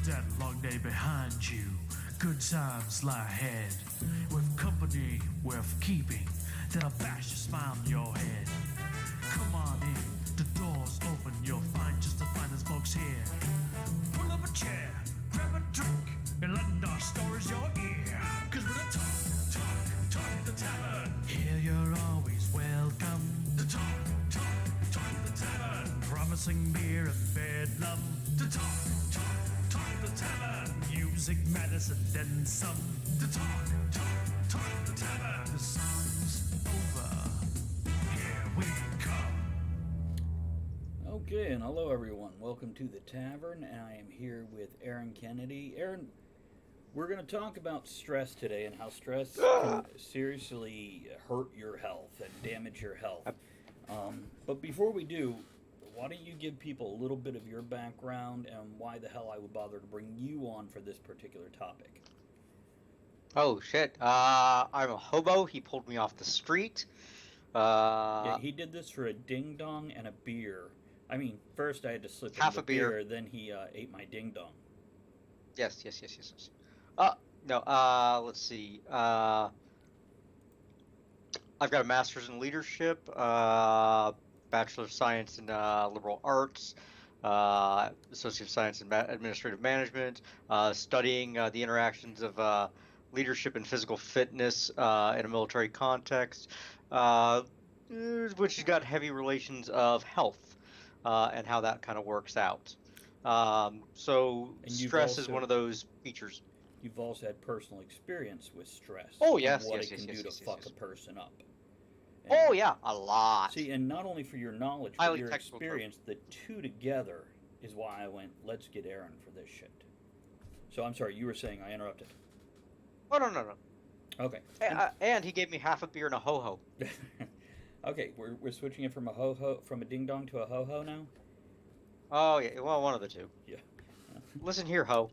that long day behind you. Good times lie ahead. With company worth keeping, that'll bash a smile on your head. Come on in, the door's open, you'll find just the finest folks here. Pull up a chair, grab a drink, and lend our stories your ear. Cause we're the talk at the tavern. Here you're always welcome. The talk at the tavern. Promising beer and bedlam. The talk at the tavern. Music, medicine, then some. The talk at the tavern. The song's over. Here we come. Okay, and hello everyone. Welcome to the tavern, and I am here with Aaron Kennedy. Aaron, we're going to talk about stress today and how stress can seriously hurt your health and damage your health. But before we do, why don't you give people a little bit of your background and why the hell I would bother to bring you on for this particular topic? Oh shit! I'm a hobo. He pulled me off the street. Yeah, he did this for a ding dong and a beer. I mean, first I had to slip him Half the a beer. then he ate my ding dong. Yes. No. Let's see. I've got a master's in leadership, bachelor of science in liberal arts, associate of science in administrative management, studying the interactions of leadership and physical fitness in a military context, which has got heavy relations of health and how that kind of works out. So And stress is one of those features. You've also had personal experience with stress. Oh, and yes, what yes, it can yes, do yes, to yes, fuck yes. a person up. Oh yeah, a lot. See, and not only for your knowledge, but Highly your technical term. experience, the two together is why I went, let's get Aaron for this shit. So I'm sorry, you were saying I interrupted. Oh no. Okay. And he gave me half a beer and a ho-ho. Okay, we're switching it from a ding dong to a ho ho now. Oh yeah, well, one of the two. Yeah. Listen here, ho.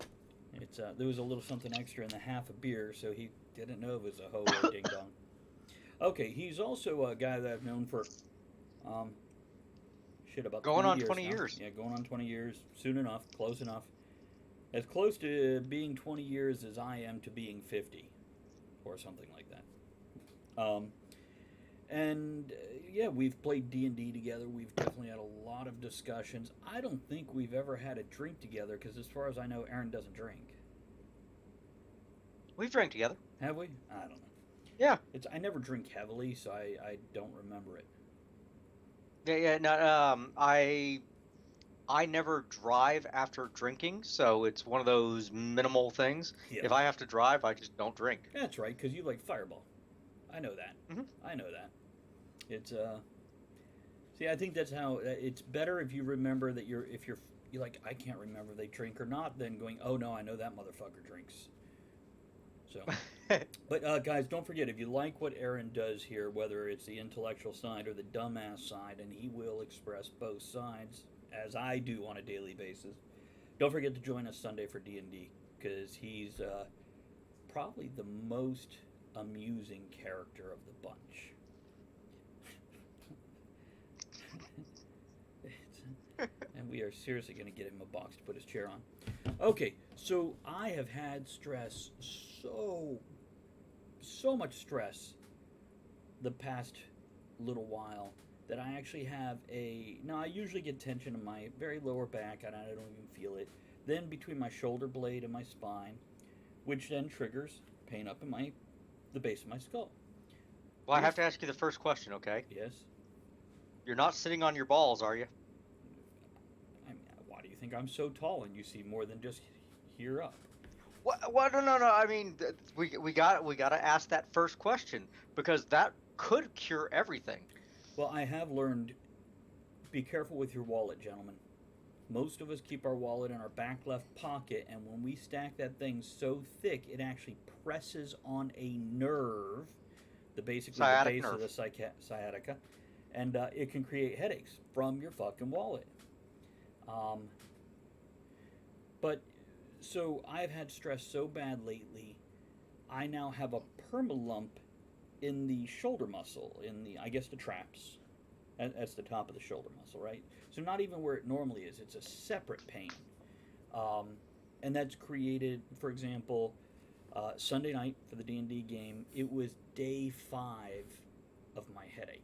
It's there was a little something extra in the half a beer, so he didn't know it was a ho or a ding dong. Okay, he's also a guy that I've known for about Going 20 on years 20 now. years. Yeah, going on 20 years. Soon enough, close enough. As close to being 20 years as I am to being 50, or something like that. Yeah, we've played D&D together. We've definitely had a lot of discussions. I don't think we've ever had a drink together because, as far as I know, Aaron doesn't drink. We've drank together. Have we? I don't know. Yeah. I never drink heavily, so I don't remember it. Yeah. No. I never drive after drinking, so it's one of those minimal things. Yeah. If I have to drive, I just don't drink. That's right, because you like Fireball. I know that. Mhm. I know that. It's See, I think that's how it's better if you remember that you're like, I can't remember if they drink or not, than going, oh no, I know that motherfucker drinks. So, but guys, don't forget, if you like what Aaron does here, whether it's the intellectual side or the dumbass side, and he will express both sides as I do on a daily basis, don't forget to join us Sunday for D&D, because he's probably the most amusing character of the bunch. And we are seriously going to get him a box to put his chair on. Okay, so I have had stress, so much stress the past little while that I actually have now I usually get tension in my very lower back and I don't even feel it. Then between my shoulder blade and my spine, which then triggers pain up in the base of my skull. Well, I have to ask you the first question, okay? Yes. You're not sitting on your balls, are you? I mean, why do you think I'm so tall and you see more than just here up? What? No. I mean, we got to ask that first question because that could cure everything. Well, I have learned, be careful with your wallet, gentlemen. Most of us keep our wallet in our back left pocket, and when we stack that thing so thick, it actually presses on a nerve, basically the base of the sciatica, and it can create headaches from your fucking wallet. But so I've had stress so bad lately, I now have a permalump in the shoulder muscle, I guess the traps. That's the top of the shoulder muscle, right? So not even where it normally is. It's a separate pain. and that's created, for example, Sunday night for the D&D game. It was day 5 of my headache.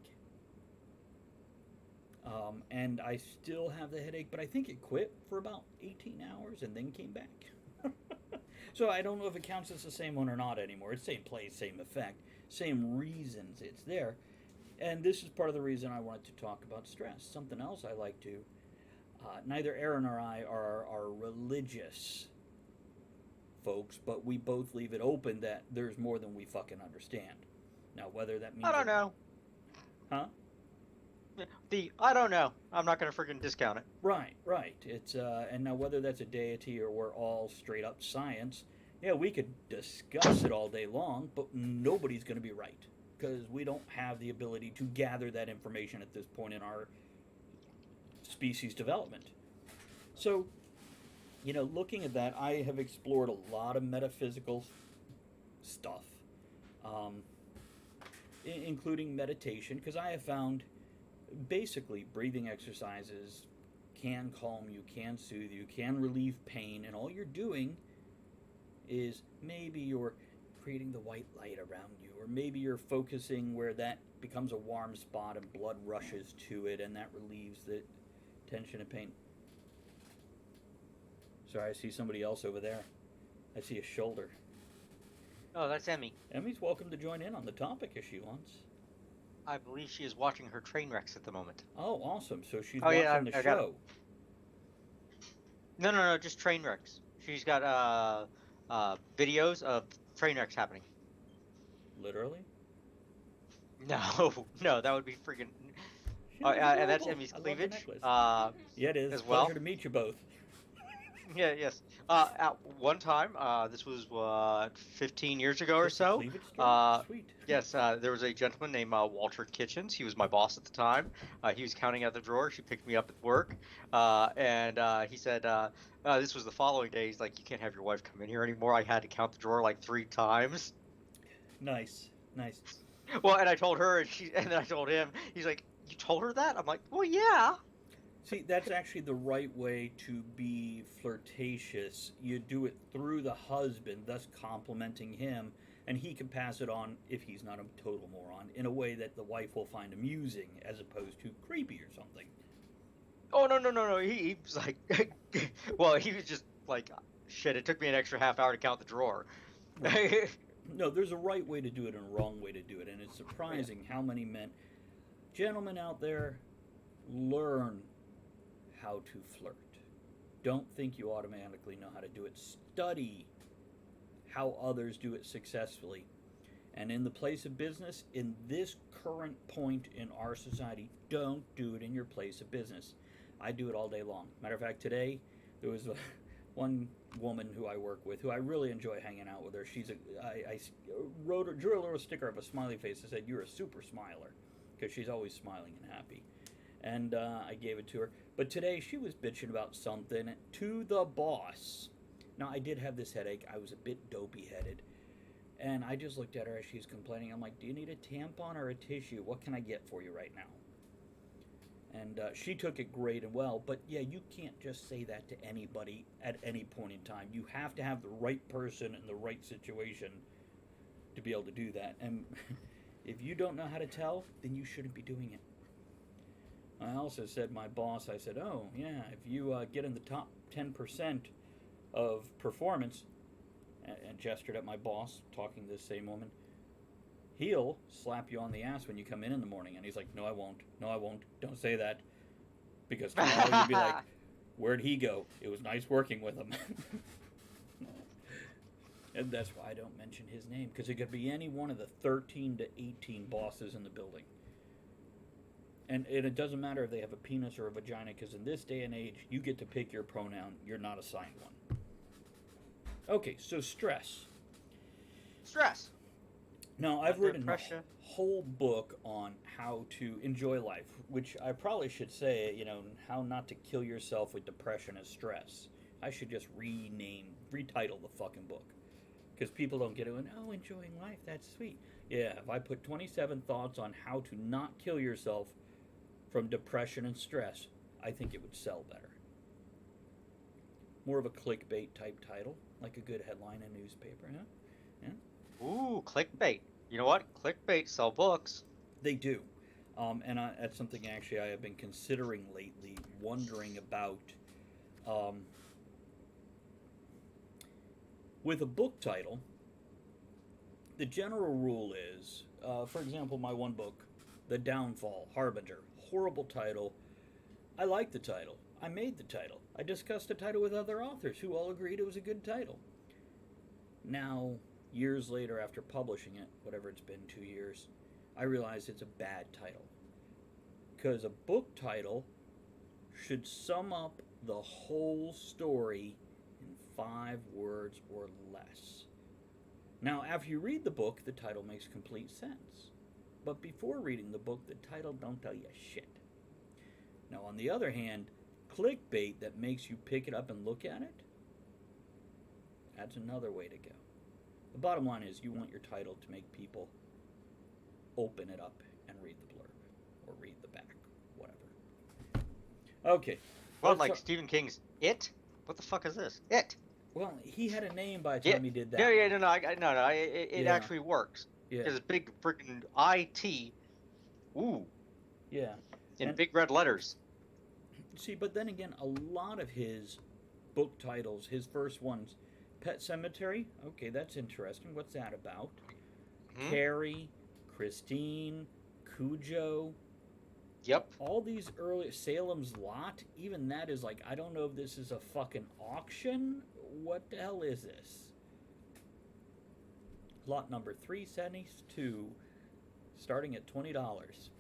And I still have the headache, but I think it quit for about 18 hours and then came back. So I don't know if it counts as the same one or not anymore. It's same place, same effect, same reasons it's there. And this is part of the reason I wanted to talk about stress. Something else I like to. Neither Aaron or I are religious folks, but we both leave it open that there's more than we fucking understand. Now, whether that means... I don't know. Huh? I don't know. I'm not going to freaking discount it. Right. It's and now whether that's a deity or we're all straight up science, yeah, we could discuss it all day long, but nobody's going to be right because we don't have the ability to gather that information at this point in our species development. So, looking at that, I have explored a lot of metaphysical stuff, including meditation, because I have found basically breathing exercises can calm you, can soothe you, can relieve pain, and all you're doing is maybe you're creating the white light around you, or maybe you're focusing where that becomes a warm spot and blood rushes to it and that relieves the tension and pain. Sorry, I see somebody else over there. I see a shoulder. Oh, that's Emmy. Emmy's welcome to join in on the topic if she wants. I believe she is watching her train wrecks at the moment. Oh, awesome. So she's Oh, yeah, watching the I got show. No, just train wrecks. She's got videos of train wrecks happening. Literally? No, that would be freaking. She Oh, looks and that's adorable. Emmy's I love the cleavage. necklace. Yeah, Yeah, it is. as well. Pleasure to meet you both. yes. At one time, this was 15 years ago or Just a so. cleavage story? Sweet. Yes, there was a gentleman named Walter Kitchens. He was my boss at the time. He was counting out the drawer. She picked me up at work, and he said, this was the following day. He's like, "You can't have your wife come in here anymore." I had to count the drawer like 3 times. Nice. Well, and I told her, and then I told him. He's like, "You told her that?" I'm like, "Well, yeah." See, that's actually the right way to be flirtatious. You do it through the husband, thus complimenting him, and he can pass it on, if he's not a total moron, in a way that the wife will find amusing as opposed to creepy or something. Oh, no. He was like, well, he was just like, shit, it took me an extra half hour to count the drawer. Right. No, there's a right way to do it and a wrong way to do it, and it's surprising how many gentlemen out there, learn how to flirt. Don't think you automatically know how to do it. Study how others do it successfully. And in the place of business, in this current point in our society, don't do it in your place of business. I do it all day long. Matter of fact, today there was one woman who I work with who I really enjoy hanging out with her. I drew a little sticker of a smiley face that said, "You're a super smiler," because she's always smiling and happy. And I gave it to her. But today she was bitching about something to the boss. Now, I did have this headache. I was a bit dopey-headed. And I just looked at her as she's complaining. I'm like, "Do you need a tampon or a tissue? What can I get for you right now?" And she took it great and well. But, yeah, you can't just say that to anybody at any point in time. You have to have the right person in the right situation to be able to do that. And if you don't know how to tell, then you shouldn't be doing it. I also said, my boss, I said, "Oh, yeah, if you get in the top 10% of performance," and gestured at my boss, talking to this same woman, "he'll slap you on the ass when you come in the morning." And he's like, "No, I won't. No, I won't. Don't say that." Because tomorrow you'll be like, "Where'd he go? It was nice working with him." And that's why I don't mention his name, because it could be any one of the 13 to 18 bosses in the building. And it doesn't matter if they have a penis or a vagina, because in this day and age, you get to pick your pronoun. You're not assigned one. Okay, so stress. Stress. Now, I've written Depression. a whole book on how to enjoy life, which I probably should say, how not to kill yourself with depression and stress. I should just retitle the fucking book. Because people don't get it, "Oh, enjoying life, that's sweet." Yeah, if I put 27 thoughts on how to not kill yourself from depression and stress, I think it would sell better. More of a clickbait type title, like a good headline in a newspaper. Yeah, Ooh, clickbait. You know what? Clickbait sell books. they do. That's something actually I have been considering lately, wondering about. Um, with a book title, the general rule is, for example, my one book, The Downfall, Harbinger, horrible title. I like the title. I made the title. I discussed the title with other authors who all agreed it was a good title. Now, years later, after publishing it, whatever it's been, 2 years, I realize it's a bad title. Because a book title should sum up the whole story in 5 words or less. Now, after you read the book, the title makes complete sense. But before reading the book, the title don't tell you shit. Now, on the other hand, clickbait that makes you pick it up and look at it, that's another way to go. The bottom line is you want your title to make people open it up and read the blurb or read the back, whatever. Okay. Well, let's like talk- Stephen King's It. What the fuck is this? It. Well, he had a name by the Yeah, time he did that. yeah, one. no, no. It Yeah. actually works Yeah. because it's big freaking IT. Ooh, Yeah. in And- big red letters. See, but then again, a lot of his book titles, his first ones, Pet Cemetery. Okay, that's interesting. What's that about? Hmm? Carrie, Christine, Cujo. Yep. All these early Salem's Lot. Even that is like, I don't know if this is a fucking auction. What the hell is this? Lot number 372, starting at $20.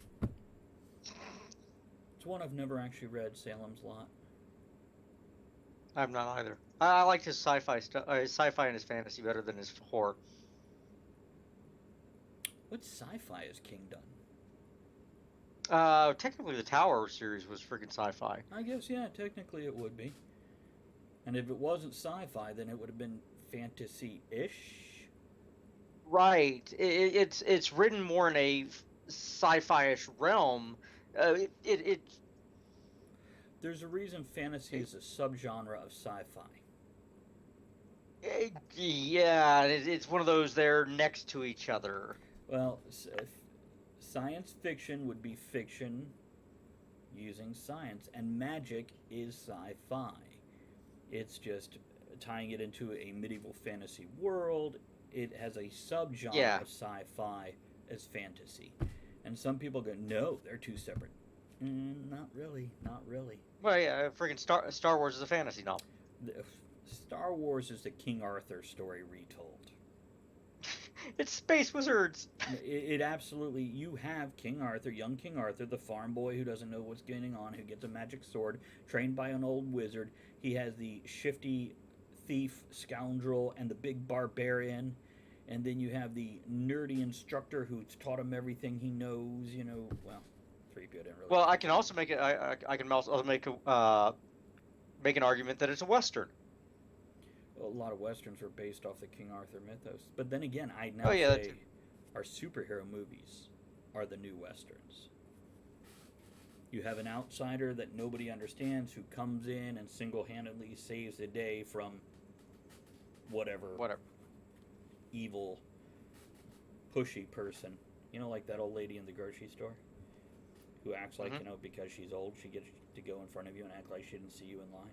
It's one I've never actually read, Salem's Lot. I'm not either. I like his sci-fi stuff, his sci-fi and his fantasy better than his horror. What sci-fi has King done? Technically, the Tower series was freaking sci-fi. I guess, yeah, technically it would be. And if it wasn't sci-fi, then it would have been fantasy-ish. Right. It's written more in a sci-fi-ish realm. It There's a reason fantasy is a subgenre of sci-fi. yeah, it's one of those they're next to each other. Well, science fiction would be fiction using science, and magic is sci-fi. It's just tying it into a medieval fantasy world. It has a subgenre Yeah. of sci-fi as fantasy. And some people go, no, they're two separate. Not really, not really. Well, yeah, freaking Star Wars is a fantasy novel. Star Wars is the King Arthur story retold. It's space wizards. It absolutely, you have King Arthur, young King Arthur, the farm boy who doesn't know what's going on, who gets a magic sword, trained by an old wizard. He has the shifty thief, scoundrel, and the big barbarian. And then you have the nerdy instructor who's taught him everything he knows, well, 3PO didn't really. Well, I can also make it. I can also make make an argument that it's a western. A lot of westerns are based off the King Arthur mythos. But then again, I now Oh, yeah, say our superhero movies are the new westerns. You have an outsider that nobody understands who comes in and single-handedly saves the day from whatever evil, pushy person. Like that old lady in the grocery store who acts like, because she's old, she gets to go in front of you and act like she didn't see you in line.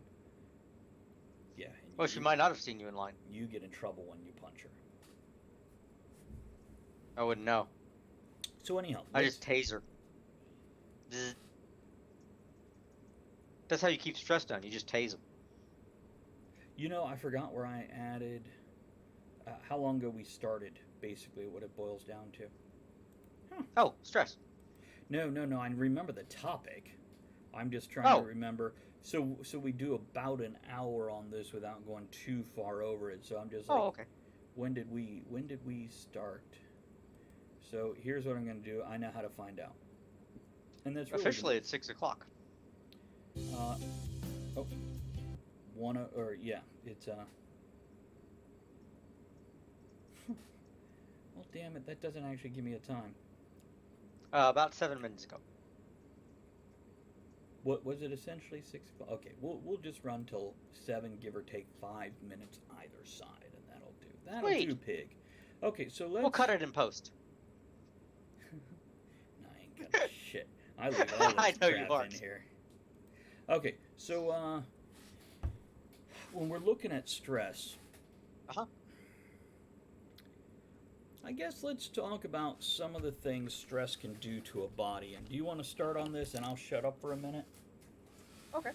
Yeah. Well, she might not have seen you in line. You get in trouble when you punch her. I wouldn't know. So anyhow, I just tase her. Zzz. That's how you keep stress down. You just tase them. I forgot where I added how long ago we started, basically what it boils down to. Oh, stress. No, I remember the topic. I'm just trying to remember. So we do about an hour on this without going too far over it. So I'm just like, Okay. when did we start? So here's what I'm going to do. I know how to find out. And that's really Officially it's 6 o'clock. It's well, damn it, that doesn't actually give me a time. About 7 minutes ago. What was it essentially 6 o'clock? Okay, we'll just run till 7, give or take 5 minutes either side, and that'll do. That'll Sweet. do, pig. Okay, so let's. We'll cut it in post. No, I ain't cutting shit. I leave all I this know you crap aren't. in here. Okay, so when we're looking at stress, Uh-huh. I guess let's talk about some of the things stress can do to a body. And do you want to start on this, and I'll shut up for a minute? Okay.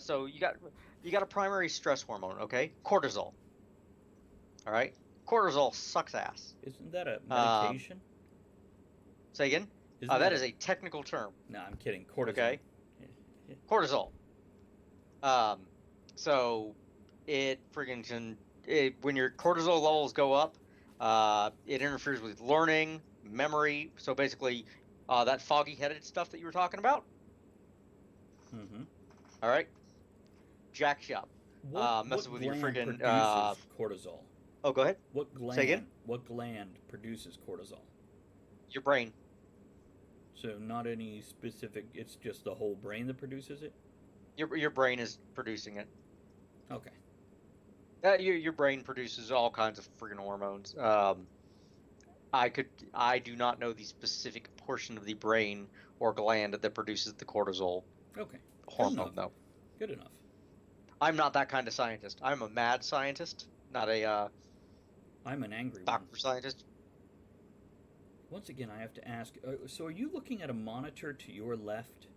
So you got a primary stress hormone, okay? Cortisol. All right. Cortisol sucks ass. Isn't that a medication? Say again. Isn't That is a technical term. No, I'm kidding. Cortisol. Okay. Yeah. Cortisol. So it friggin' can when your cortisol levels go up, it interferes with learning, memory. So basically, that foggy-headed stuff that you were talking about. Mm-hmm. All right. Jacks you up. Messing with your gland friggin' produces cortisol? Oh, go ahead. What gland? Say again? What gland produces cortisol? Your brain. So not any specific. It's just the whole brain that produces it. Your brain is producing it. Okay. Your brain produces all kinds of friggin' hormones. I do not know the specific portion of the brain or gland that produces the cortisol Okay. hormone, though. Good enough. I'm not that kind of scientist. I'm a mad scientist, not a I'm an angry one. doctor scientist. Once again, I have to ask. So, are you looking at a monitor to your left?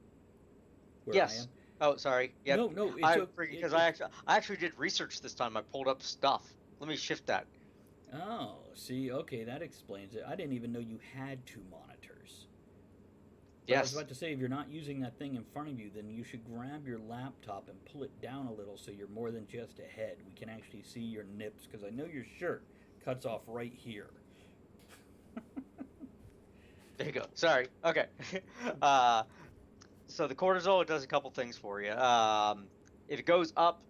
Where Yes. I am? Oh, sorry. Yeah. No. Because I actually did research this time. I pulled up stuff. Let me shift that. Oh, see, okay, that explains it. I didn't even know you had two monitors. But I was Yes. about to say, if you're not using that thing in front of you, then you should grab your laptop and pull it down a little so you're more than just a head. We can actually see your nips, because I know your shirt cuts off right here. There you go. Sorry. Okay. So the cortisol, it does a couple things for you. If it goes up,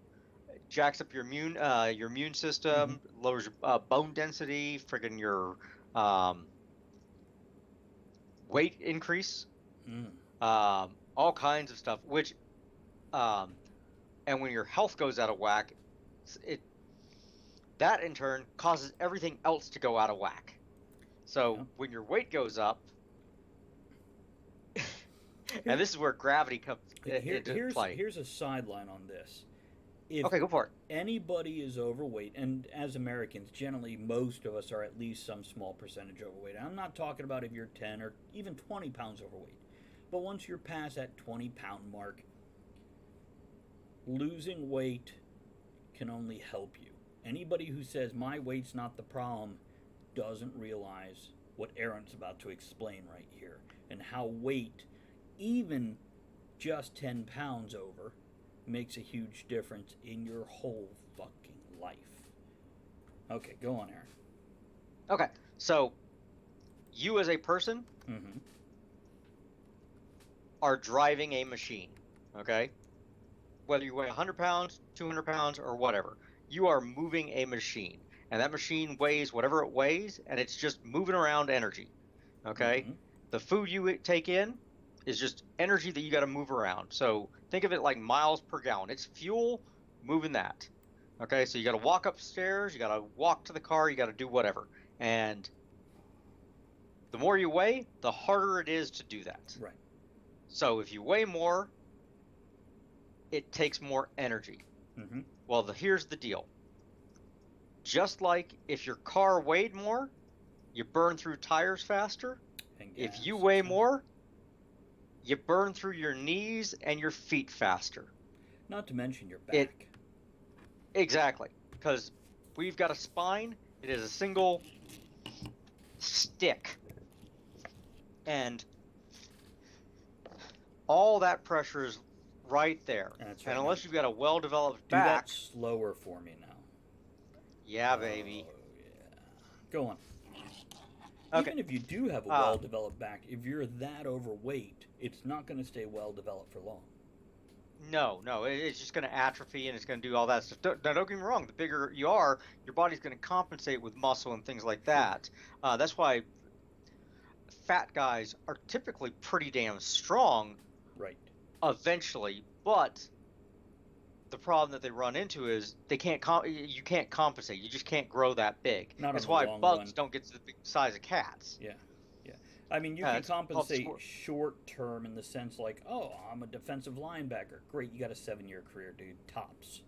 it jacks up your immune system, lowers your bone density, friggin' your weight increase, all kinds of stuff. Which, and when your health goes out of whack, that in turn causes everything else to go out of whack. So Yeah. when your weight goes up, and this is where gravity comes into play. Here's a sideline on this. Okay, go for it. Anybody is overweight, and as Americans, generally most of us are at least some small percentage overweight. I'm not talking about if you're 10 or even 20 pounds overweight. But once you're past that 20-pound mark, losing weight can only help you. Anybody who says my weight's not the problem doesn't realize what Aaron's about to explain right here, and how weight, even just 10 pounds over, makes a huge difference in your whole fucking life. Okay, go on, Aaron. Okay, so you as a person Mm-hmm. are driving a machine, okay? Whether you weigh 100 pounds, 200 pounds, or whatever, you are moving a machine. And that machine weighs whatever it weighs, and it's just moving around energy, okay? Mhm. The food you take in is just energy that you got to move around. So think of it like miles per gallon. It's fuel moving that. Okay, so you got to walk upstairs, you got to walk to the car, you got to do whatever. And the more you weigh, the harder it is to do that. Right. So if you weigh more, it takes more energy. Mm-hmm. Well, here's the deal. Just like if your car weighed more, you burn through tires faster. If you weigh more, you burn through your knees and your feet faster. Not to mention your back. Exactly. Because we've got a spine. It is a single stick. And all that pressure is right there. That's right. And unless you've got a well-developed Do back... that slower for me now. Yeah, baby. Oh, yeah. Go on. Okay. Even if you do have a well-developed back, if you're that overweight, it's not going to stay well-developed for long. No, it's just going to atrophy and it's going to do all that stuff. Now, don't get me wrong. The bigger you are, your body's going to compensate with muscle and things like that. That's why fat guys are typically pretty damn strong. Right. eventually, but the problem that they run into is you can't compensate. You just can't grow that big. Not in That's the why long bugs run. don't get to the big size of cats. Yeah, yeah. I mean, you can It's called compensate score. short term in the sense like, oh, I'm a defensive linebacker. Great, you got a 7-year career, dude. Tops.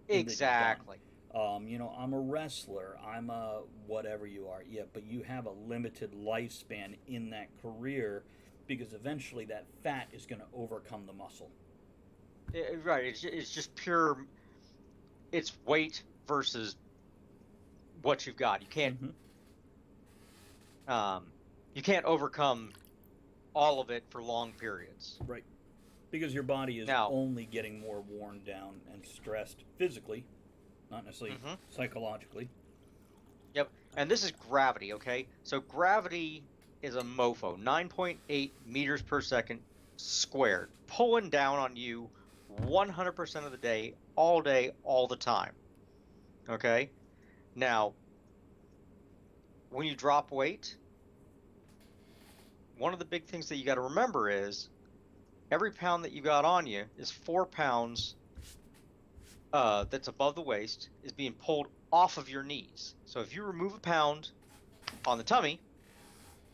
And then you're done. Exactly. I'm a wrestler. I'm a whatever you are. Yeah, but you have a limited lifespan in that career because eventually that fat is going to overcome the muscle. Right. It's just pure. It's weight versus what you've got. Hmm. Um, you can't overcome all of it for long periods. Right. Because your body is Now, only getting more worn down and stressed physically, not necessarily hmm psychologically. yep. And this is gravity, okay? So gravity is a mofo, 9.8 meters per second squared, pulling down on you 100% of the day, all the time. Okay? Now, when you drop weight, one of the big things that you got to remember is every pound that you got on you is 4 pounds that's above the waist is being pulled off of your knees. So if you remove a pound on the tummy,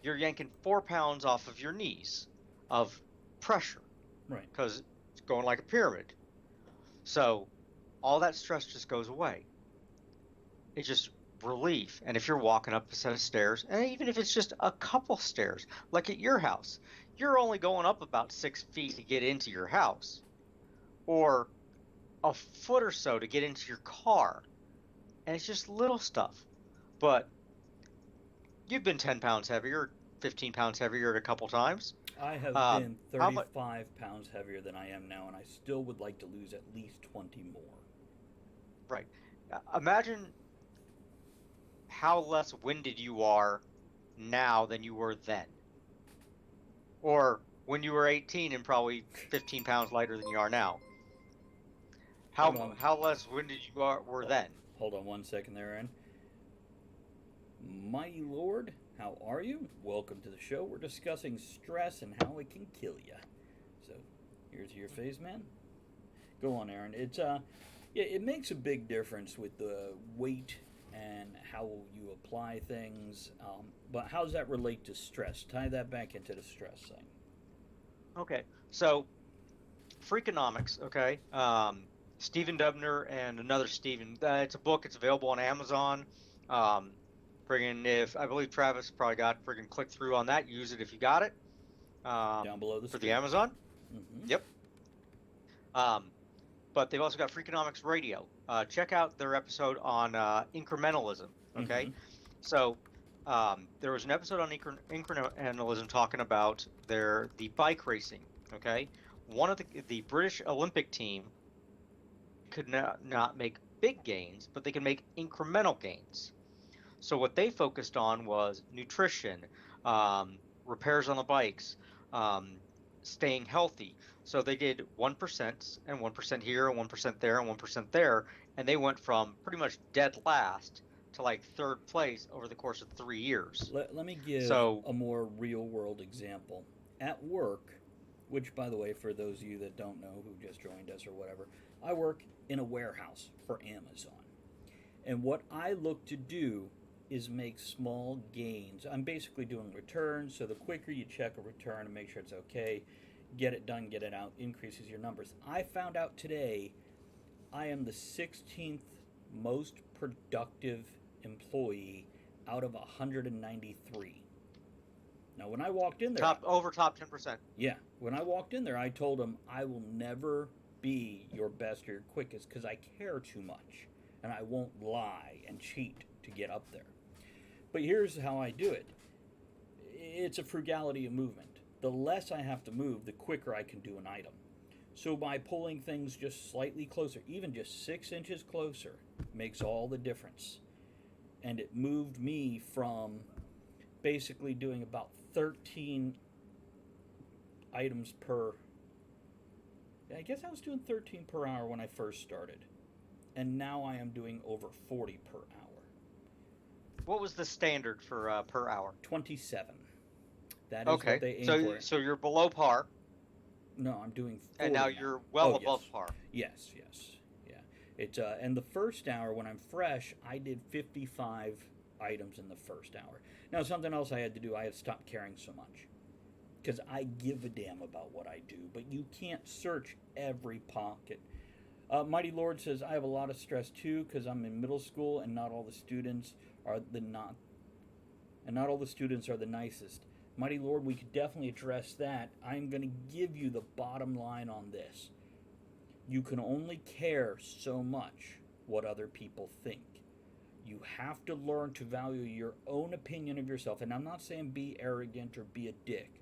you're yanking 4 pounds off of your knees of pressure Right. because it's going like a pyramid. So all that stress just goes away. It's just relief. And if you're walking up a set of stairs, and even if it's just a couple stairs, like at your house, you're only going up about 6 feet to get into your house, or a foot or so to get into your car. And it's just little stuff. But you've been 10 pounds heavier, 15 pounds heavier a couple times. I have Um, been how much? 35 pounds heavier than I am now, and I still would like to lose at least 20 more. Right. Imagine how less winded you are now than you were then. Or when you were 18 and probably 15 pounds lighter than you are now. Hold on. How less winded were then? Hold on one second there, Aaron. Mighty Lord, how are you? Welcome to the show. We're discussing stress and how it can kill you. So, here's your face, man. Go on, Aaron. Yeah, it makes a big difference with the weight and how you apply things. But how does that relate to stress? Tie that back into the stress thing. Okay. So, Freakonomics, okay? Stephen Dubner and another Stephen. It's a book. It's available on Amazon. Um, if I believe Travis probably got friggin' click through on that. Use it if you got it. Down below the For screen. the Amazon. Mm-hmm. Yep. Um, but they've also got Freakonomics Radio. Check out their episode on incrementalism. Okay. Mm-hmm. So there was an episode on incrementalism talking about the bike racing. Okay. One of the British Olympic team could not make big gains, but they can make incremental gains. So what they focused on was nutrition, repairs on the bikes, um, staying healthy. So they did 1% and 1% here and 1% there and 1% there, and they went from pretty much dead last to like third place over the course of 3 years. Let me give So a more real world example. At work, which, by the way, for those of you that don't know who just joined us or whatever, I work in a warehouse for Amazon. And what I look to do is make small gains. I'm basically doing returns, so the quicker you check a return and make sure it's okay, get it done, get it out, increases your numbers. I found out today I am the 16th most productive employee out of 193. Now, when I walked in there, top 10%. yeah, when I walked in there, I told them I will never be your best or your quickest because I care too much and I won't lie and cheat to get up there. But here's how I do it. It's a frugality of movement. The less I have to move, the quicker I can do an item. So by pulling things just slightly closer, even just 6 inches closer, makes all the difference. And it moved me from basically doing about 13 items per. I guess I was doing 13 per hour when I first started. And now I am doing over 40 per hour. What was the standard for per hour? 27. That is what they aim So for. so you're below par. No, I'm doing 40 And now now. you're well Oh, above yes. par. Yes, yes. Yeah. It and the first hour when I'm fresh, I did 55 items in the first hour. Now, something else I had to do, I had stopped caring so much because I give a damn about what I do, but you can't search every pocket. Mighty Lord says I have a lot of stress too because I'm in middle school and not all the students are the not and not all the students are the nicest. Mighty Lord, we could definitely address that. I'm going to give you the bottom line on this. You can only care so much what other people think. You have to learn to value your own opinion of yourself. And I'm not saying be arrogant or be a dick.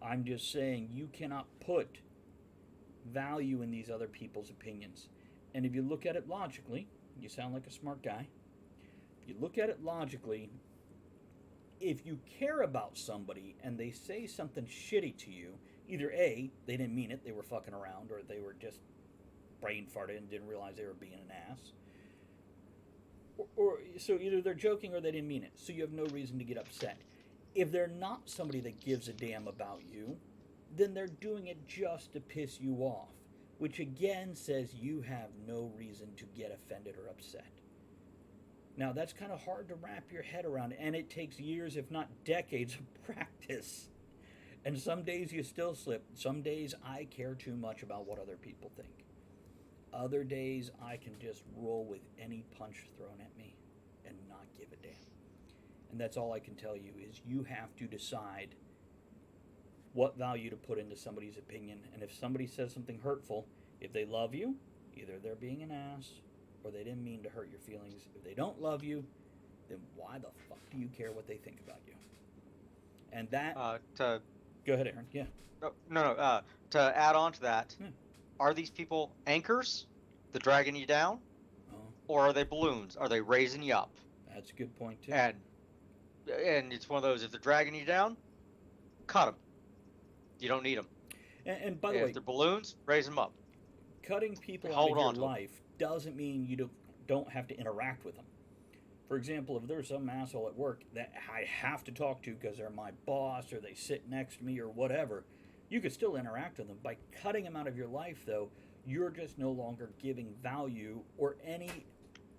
I'm just saying you cannot put value in these other people's opinions. And if you look at it logically, you sound like a smart guy. If you look at it logically, if you care about somebody and they say something shitty to you, either A, they didn't mean it, they were fucking around, or they were just brain farted and didn't realize they were being an ass. Or so either they're joking or they didn't mean it. So you have no reason to get upset. If they're not somebody that gives a damn about you, then they're doing it just to piss you off, which again says you have no reason to get offended or upset. Now, that's kind of hard to wrap your head around, and it takes years, if not decades, of practice. And some days you still slip. Some days I care too much about what other people think. Other days I can just roll with any punch thrown at me and not give a damn. And that's all I can tell you is you have to decide what value to put into somebody's opinion. And if somebody says something hurtful, if they love you, either they're being an ass or they didn't mean to hurt your feelings. If they don't love you, then why the fuck do you care what they think about you? And that... To Go ahead, Aaron. Yeah. no. To add on to that, Yeah. are these people anchors, that dragging you down, Oh, or are they balloons? Are they raising you up? that's a good point, too. And it's one of those. If they're dragging you down, cut them. You don't need them. And by the If way, they're balloons, raise them up. cutting people out Hold of your on to 'em. life doesn't mean you don't have to interact with them. For example, if there's some asshole at work that I have to talk to because they're my boss or they sit next to me or whatever, you could still interact with them. By cutting them out of your life, though, you're just no longer giving value or any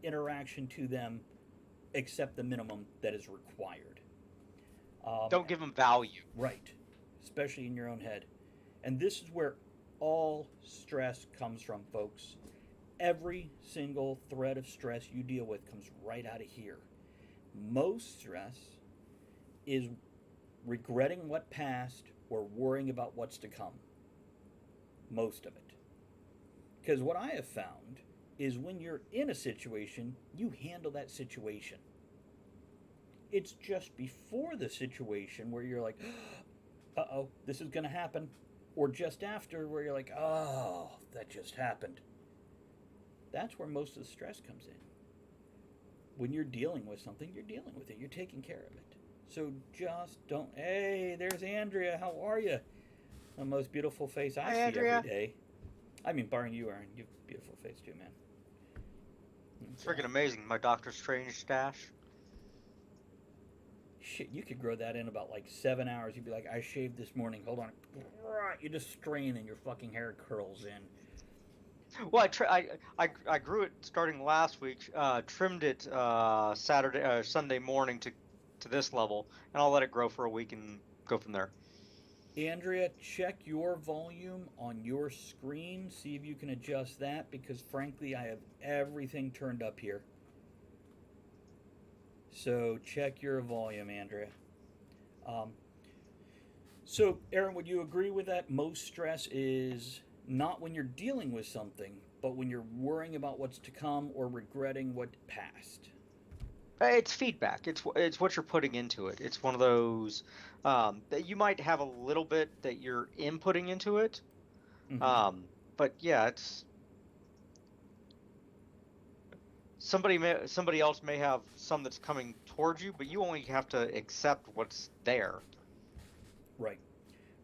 interaction to them except the minimum that is required. Don't give them value. Right. Especially in your own head. And this is where all stress comes from, folks. Every single thread of stress you deal with comes right out of here. Most stress is regretting what passed or worrying about what's to come. Most of it. Because what I have found is when you're in a situation, you handle that situation. It's just before the situation where you're like, uh-oh, this is going to happen. Or just after where you're like, oh, that just happened. That's where most of the stress comes in. When you're dealing with something, you're dealing with it. You're taking care of it. So just don't... Hey, there's Andrea. How are you? The most beautiful face I see Andrea. every day. I mean, barring you, Aaron. You have a beautiful face too, man. It's freaking amazing. My Doctor Strange stash. Shit, you could grow that in about like 7 hours. You'd be like, I shaved this morning. Hold on. You just strain and your fucking hair curls in. Well, I grew it starting last week. Trimmed it Sunday morning to this level, and I'll let it grow for a week and go from there. Andrea, check your volume on your screen. See if you can adjust that, because frankly, I have everything turned up here. So check your volume, Andrea. So, Aaron, would you agree with that? Most stress is not when you're dealing with something, but when you're worrying about what's to come or regretting what passed. It's feedback. It's what you're putting into it. It's one of those that you might have a little bit that you're inputting into it. Mm-hmm. But yeah, it's somebody else may have some that's coming towards you, but you only have to accept what's there. Right.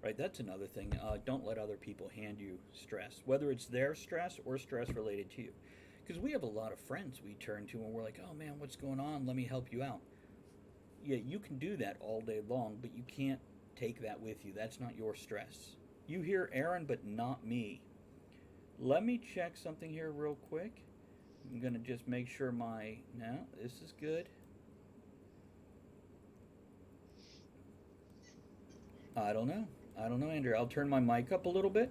Right, that's another thing. Don't let other people hand you stress, whether it's their stress or stress related to you. Because we have a lot of friends we turn to and we're like, oh man, what's going on? Let me help you out. Yeah, you can do that all day long, but you can't take that with you. That's not your stress. You hear Aaron, but not me. Let me check something here real quick. I'm gonna just make sure my no, this is good. I don't know. I don't know, Andrew. I'll turn my mic up a little bit.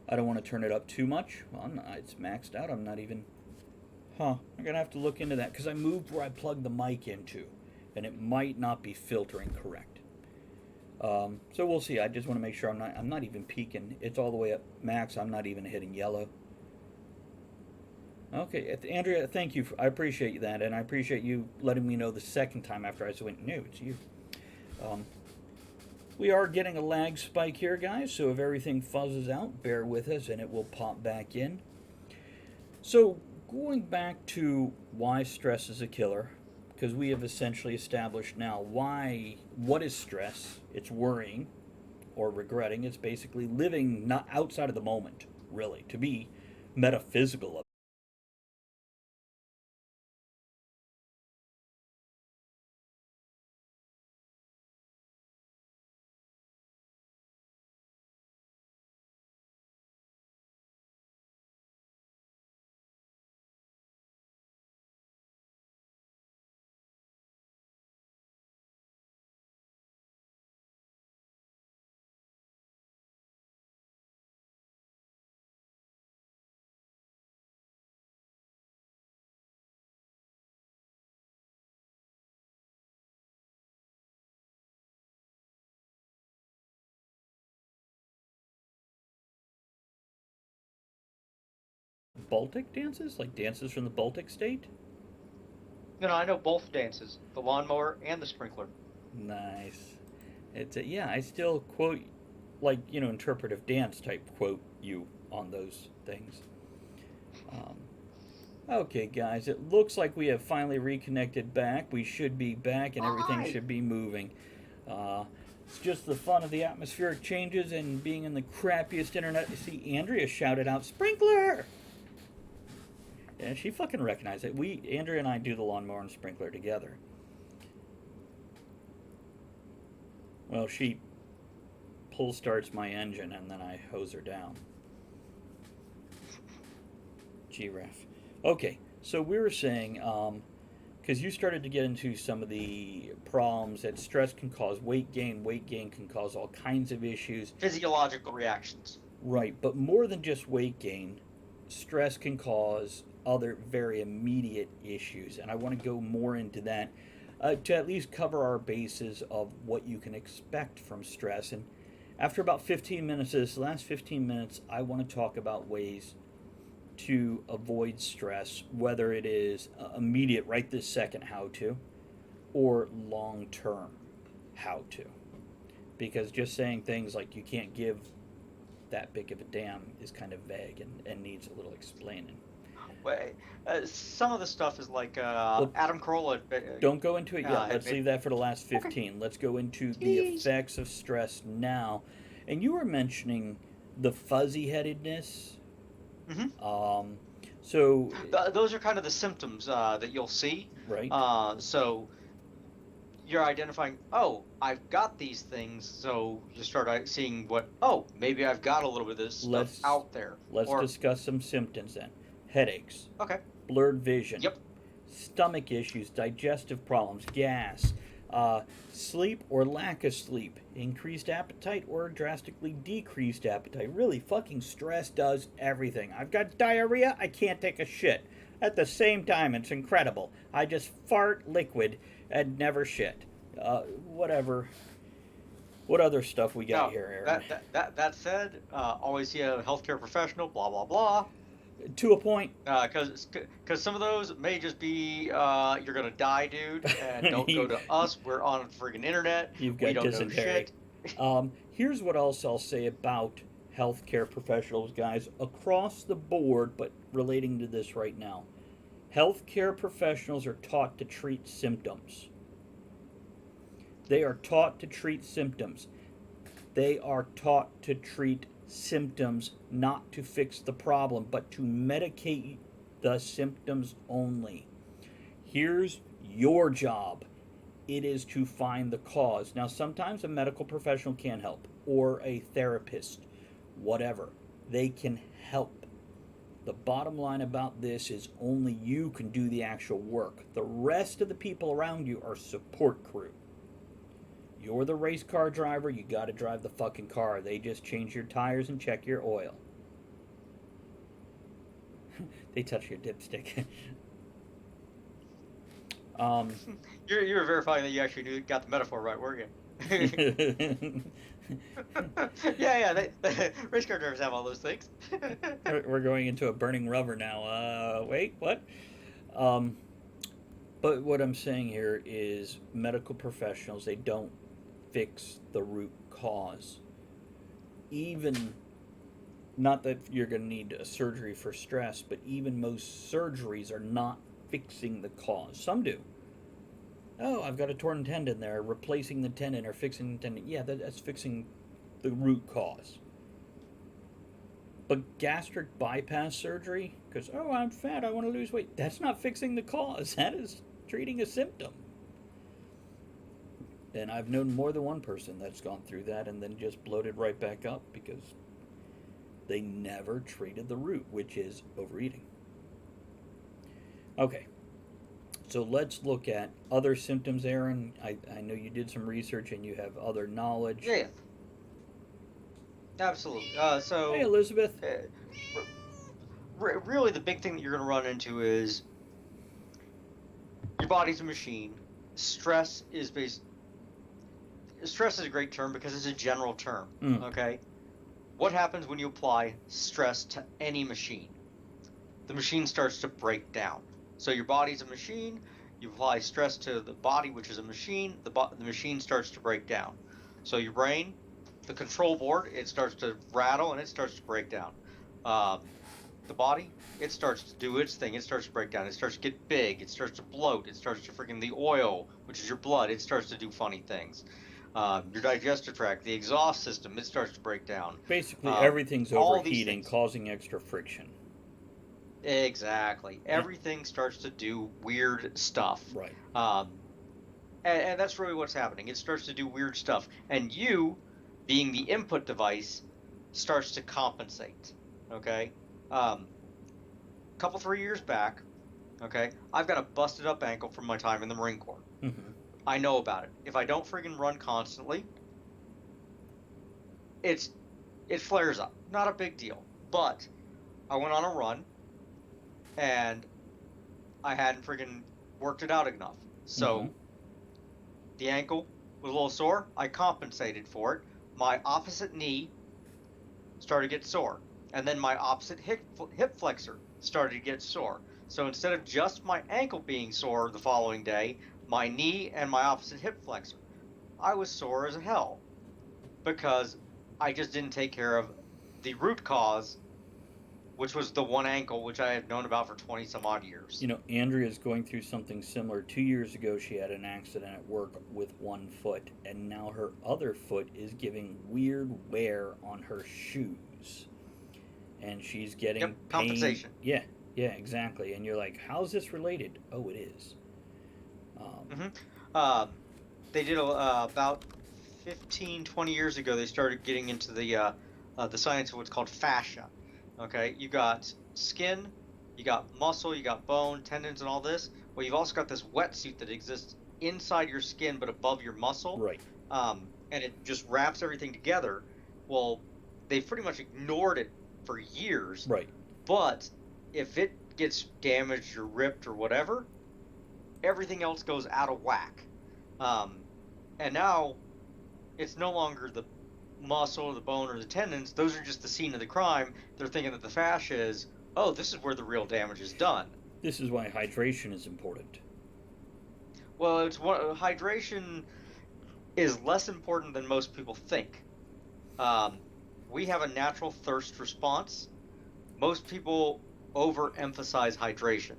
I don't want to turn it up too much. Well, it's maxed out. I'm not even. Huh. I'm gonna have to look into that because I moved where I plugged the mic into, and it might not be filtering correct. So we'll see. I just want to make sure I'm not even peaking. It's all the way up max. I'm not even hitting yellow. Okay, Andrea, thank you. I appreciate that, and I appreciate you letting me know the second time after I went, no, it's you. We are getting a lag spike here, guys, so if everything fuzzes out, bear with us, and it will pop back in. So, going back to why stress is a killer, because we have essentially established now what is stress? It's worrying or regretting. It's basically living not outside of the moment, really, to be metaphysical. Baltic dances? Like dances from the Baltic state? No, no, I know both dances, the lawnmower and the sprinkler. Nice. Yeah, I still quote, like, interpretive dance type quote you on those things. Um, okay, guys, it looks like we have finally reconnected back. We should be back and everything Hi. should be moving. Uh, it's just the fun of the atmospheric changes and being in the crappiest internet. You see, Andrea shouted out, "Sprinkler!" And she fucking recognized it. Andrea and I do the lawnmower and sprinkler together. Well, she pull starts my engine and then I hose her down. G-Ref. Okay, so we were saying, because you started to get into some of the problems that stress can cause weight gain can cause all kinds of issues. Physiological reactions. Right, but more than just weight gain, stress can cause other very immediate issues, and I want to go more into that to at least cover our bases of what you can expect from stress. And after about 15 minutes of this, last 15 minutes, I want to talk about ways to avoid stress, whether it is immediate, right this second, how to, or long term, how to. Because just saying things like you can't give that big of a damn is kind of vague and needs a little explaining. Way. Some of the stuff is like Well, Adam Carolla. don't go into it yet. Had Let's made. leave that for the last Okay. 15. Let's go into the Jeez. effects of stress now. And you were mentioning the fuzzy headedness. Hmm. So, Those are kind of the symptoms that you'll see. right, So you're identifying, oh, I've got these things, so you start seeing oh, maybe I've got a little bit of this stuff let's out there. let's Or, discuss some symptoms then. Headaches, okay, blurred vision, yep, stomach issues, digestive problems, gas, sleep or lack of sleep, increased appetite or drastically decreased appetite. Really, fucking stress does everything. I've got diarrhea, I can't take a shit. At the same time, it's incredible. I just fart liquid and never shit. Whatever. What other stuff we got now, here, Aaron? that said, always see a healthcare professional, blah, blah, blah. To a point. Because some of those may just be you're gonna die, dude, and don't go to us. We're on the friggin' internet. You've We got don't know dysentery. shit. Here's what else I'll say about healthcare professionals, guys, across the board, but relating to this right now. Healthcare professionals are taught to treat symptoms. They are taught to treat symptoms. They are taught to treat symptoms, not to fix the problem, but to medicate the symptoms only. Here's your job It is to find the cause. Now, sometimes a medical professional can help, or a therapist, whatever. They can help. The bottom line about this is only you can do the actual work. The rest of the people around you are support crew. You're the race car driver, you gotta drive the fucking car. They just change your tires and check your oil. They touch your dipstick. You were verifying that you actually got the metaphor right, weren't you? Yeah, race car drivers have all those things. We're going into a burning rubber now. Wait, what? But what I'm saying here is medical professionals, they don't fix the root cause. Even, not that you're going to need a surgery for stress, but even most surgeries are not fixing the cause. Some do. Oh, I've got a torn tendon there, replacing the tendon or fixing the tendon. Yeah, that's fixing the root cause. But gastric bypass surgery, because, oh, I'm fat, I want to lose weight, that's not fixing the cause. That is treating a symptom. And I've known more than one person that's gone through that and then just bloated right back up because they never treated the root, which is overeating. Okay. So let's look at other symptoms, Aaron. I know you did some research and you have other knowledge. Yeah. Absolutely. So. Hey, Elizabeth. Really, the big thing that you're going to run into is your body's a machine. Stress is a great term because it's a general term. Okay. What happens when you apply stress to any machine? The machine starts to break down. So your body's a machine, you apply stress to the body, which is a machine, the machine starts to break down. So your brain, the control board, it starts to rattle and it starts to break down. The body, it starts to do its thing, it starts to break down, it starts to get big, it starts to bloat, it starts to freaking, the oil, which is your blood, it starts to do funny things. Your digestive tract, the exhaust system, it starts to break down. Basically, everything's overheating, causing extra friction. Exactly. Everything starts to do weird stuff. Right. And that's really what's happening. It starts to do weird stuff. And you, being the input device, starts to compensate. Okay? Couple 3 years back, okay, I've got a busted up ankle from my time in the Marine Corps. Mm-hmm. I know about it. If I don't friggin' run constantly, it flares up. Not a big deal. But I went on a run, and I hadn't friggin' worked it out enough. So the ankle was a little sore. I compensated for it. My opposite knee started to get sore. And then my opposite hip flexor started to get sore. So instead of just my ankle being sore the following day, my knee and my opposite hip flexor, I was sore as hell because I just didn't take care of the root cause, which was the one ankle, which I had known about for 20 some odd years. You know, Andrea's going through something similar. 2 years ago, she had an accident at work with one foot, and now her other foot is giving weird wear on her shoes. And she's getting pain. Compensation. Yeah, exactly. And you're like, how's this related? Oh, it is. They did about 15, 20 years ago, they started getting into the science of what's called fascia. Okay, you got skin, you got muscle, you got bone, tendons, and all this. Well, you've also got this wetsuit that exists inside your skin but above your muscle. Right. And it just wraps everything together. Well, they've pretty much ignored it for years. Right. But if it gets damaged or ripped or whatever, everything else goes out of whack. And now it's no longer the muscle or the bone or the tendons. Those are just the scene of the crime. They're thinking that the fascia is, oh, this is where the real damage is done. This is why hydration is important. Well, hydration is less important than most people think. We have a natural thirst response. Most people overemphasize hydration.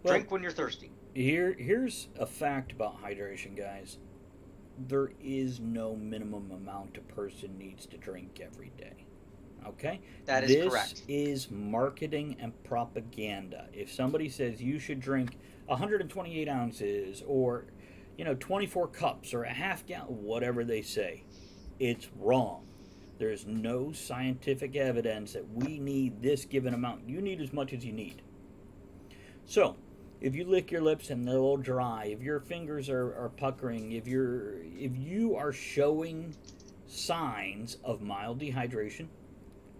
Drink when you're thirsty. Here's a fact about hydration, guys. There is no minimum amount a person needs to drink every day. Okay? That is correct. This is marketing and propaganda. If somebody says you should drink 128 ounces or 24 cups or a half gallon, whatever they say. It's wrong. There's no scientific evidence that we need this given amount. You need as much as you need. So, if you lick your lips and they're a little dry, if your fingers are puckering, if you are showing signs of mild dehydration,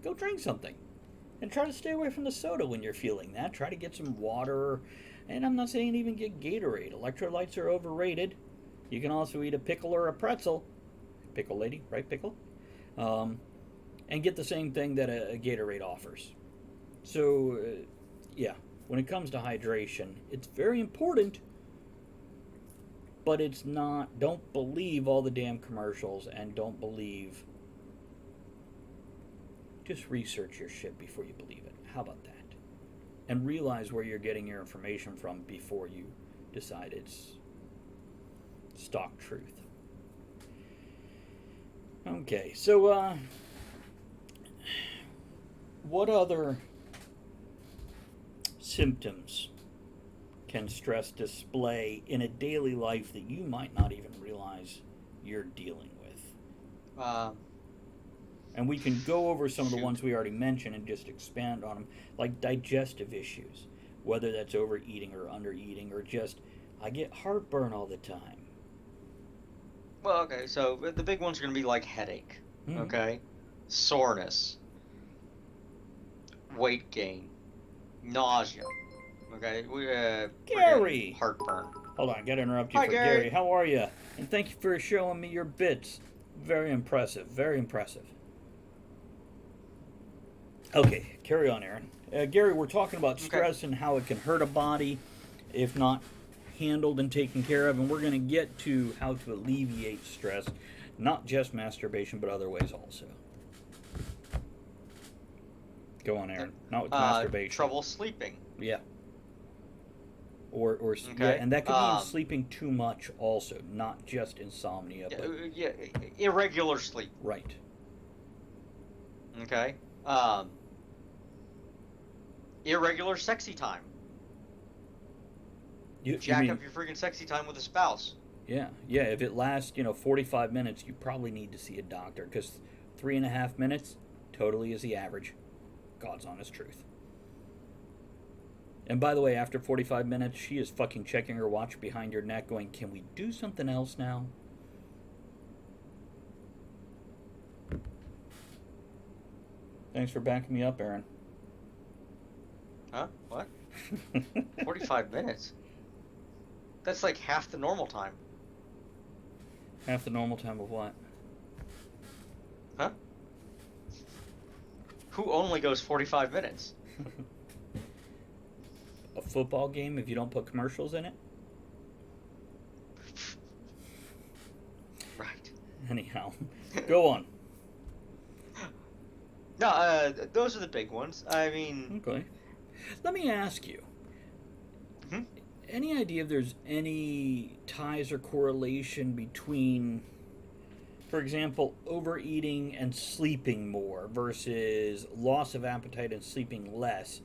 go drink something. And try to stay away from the soda when you're feeling that. Try to get some water. And I'm not saying even get Gatorade. Electrolytes are overrated. You can also eat a pickle or a pretzel. Pickle lady, right? Pickle? And get the same thing that a Gatorade offers. So, yeah, when it comes to hydration, it's very important, but it's not. Don't believe all the damn commercials, and don't believe. Just research your shit before you believe it. How about that? And realize where you're getting your information from before you decide it's stock truth. Okay, so what other symptoms can stress display in a daily life that you might not even realize you're dealing with? And we can go over some of the ones we already mentioned and just expand on them, like digestive issues, whether that's overeating or undereating, or just, I get heartburn all the time. Well, okay, so the big ones are going to be like headache, okay? Soreness, weight gain, nausea, okay? Gary! Heartburn. Hold on, I gotta interrupt you Hi, for Gary. Gary. How are you? And thank you for showing me your bits. Very impressive, very impressive. Okay, carry on, Aaron. Gary, we're talking about stress and how it can hurt a body if not handled and taken care of, and we're going to get to how to alleviate stress, not just masturbation, but other ways also. Go on, Aaron. Not with masturbation. Trouble sleeping. Yeah. Or yeah, and that could mean sleeping too much also, not just insomnia. But irregular sleep. Right. Okay. Irregular sexy time. Jack up your freaking sexy time with a spouse. Yeah. If it lasts, 45 minutes, you probably need to see a doctor, because 3.5 minutes totally is the average. God's honest truth. And by the way, after 45 minutes, she is fucking checking her watch behind your neck, going, "Can we do something else now?" Thanks for backing me up, Aaron. Huh? What? 45 minutes? That's like half the normal time. Half the normal time of what? Huh? Who only goes 45 minutes? A football game if you don't put commercials in it? Right. Anyhow, go on. No, those are the big ones. I mean... Okay. Let me ask you. Any idea if there's any ties or correlation between, for example, overeating and sleeping more versus loss of appetite and sleeping less?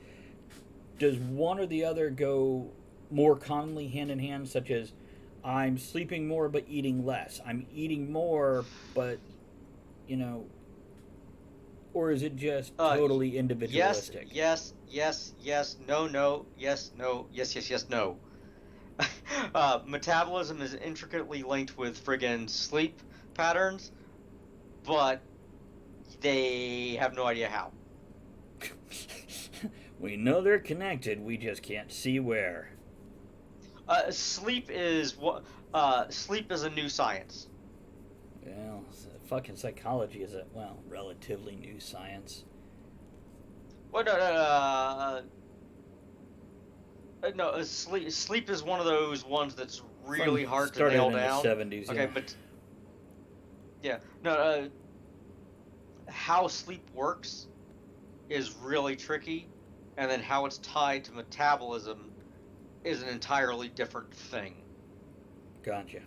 Does one or the other go more commonly hand in hand, such as I'm sleeping more but eating less? I'm eating more but, or is it just totally individualistic? Yes, no, yes, no. Metabolism is intricately linked with friggin' sleep patterns, but they have no idea how. We know they're connected, we just can't see where. Sleep is a new science. Well, fucking psychology is a, relatively new science. Well, no, sleep is one of those ones that's really hard to nail down. Started in the 70s, okay, but how sleep works is really tricky, and then how it's tied to metabolism is an entirely different thing. Gotcha.